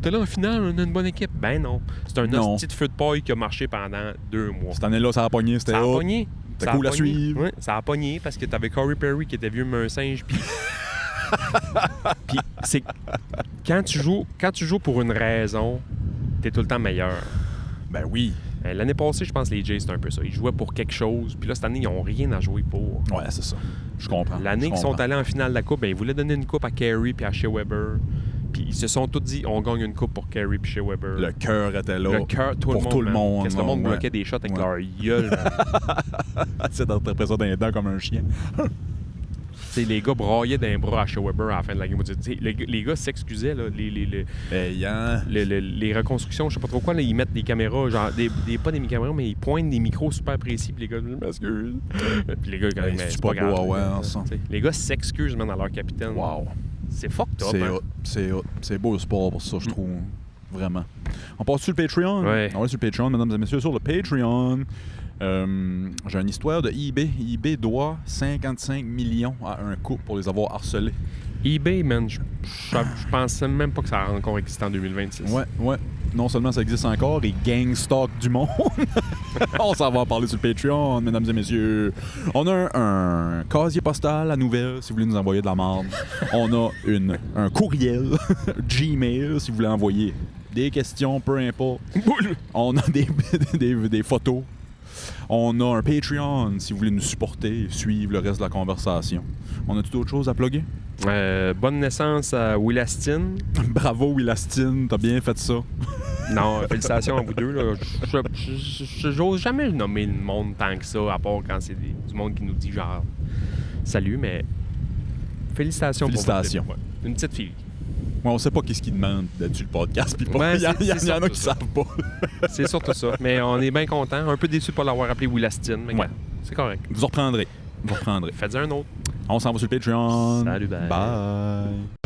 t'es là en finale, on a une bonne équipe. Ben non. C'est un hostie de feu de paille qui a marché pendant 2 mois. Cette année-là, ça a pogné, c'était Ça a hot. pogné. C'était cool à suivre. Ouais, ça a pogné parce que t'avais Corey Perry qui était vieux comme un singe. Puis c'est quand tu joues pour une raison, t'es tout le temps meilleur. Ben oui. L'année passée, je pense que les Jays, c'était un peu ça. Ils jouaient pour quelque chose. Puis là, cette année, ils n'ont rien à jouer pour. Ouais, c'est ça. Je comprends. L'année qu'ils sont allés en finale de la Coupe, ben, ils voulaient donner une coupe à Carey puis à Shea Weber. Puis ils se sont tous dit, on gagne une coupe pour Carey puis Shea Weber. Le cœur était là. Le cœur, tout le monde. Qu'est-ce que le monde bloquait des shots avec leur gueule. C'est d'entrer ça dans les dents comme un chien. T'sais, les gars braillaient d'un bras à Shea Weber à la fin de la game. Les gars s'excusaient. Là, les reconstructions, je sais pas trop quoi, là, ils mettent des caméras, genre pas des caméras, mais ils pointent des micros super précis. Puis les gars, je m'excuse. Puis les gars, quand même, c'est pas grave. Les gars s'excusent même à leur capitaine. Wow. C'est fucked up. C'est hot. C'est beau le sport pour ça, je trouve. Vraiment. On passe sur le Patreon? Ouais. On va sur le Patreon, mesdames et messieurs, sur le Patreon. J'ai une histoire de eBay. eBay doit 55 millions à un couple pour les avoir harcelés. eBay, man, je pensais même pas que ça a encore existé en 2026. Ouais. Non seulement ça existe encore, et Gangstock du monde. On s'en va en parler sur le Patreon, mesdames et messieurs. On a un casier postal à nouvelles, si vous voulez nous envoyer de la merde. On a un courriel, Gmail, si vous voulez envoyer des questions, peu importe. On a des photos. On a un Patreon, si vous voulez nous supporter et suivre le reste de la conversation. On a tout autre chose à plugger? Bonne naissance à Will Astin. Bravo, Will Astin, t'as bien fait ça. Non, félicitations à vous deux. Là. J'ose jamais nommer le monde tant que ça, à part quand c'est du monde qui nous dit genre salut, mais félicitations. Pour votre une petite fille. Ouais, on sait pas qu'est-ce qu'ils demandent d'être sur le podcast. Puis ouais, il y en a qui savent pas. C'est surtout ça. Mais on est bien contents. Un peu déçus de ne pas l'avoir appelé Will Astin. Mais c'est correct. Vous reprendrez. Faites un autre. On s'en va sur le Patreon. Salut, bye. Bye.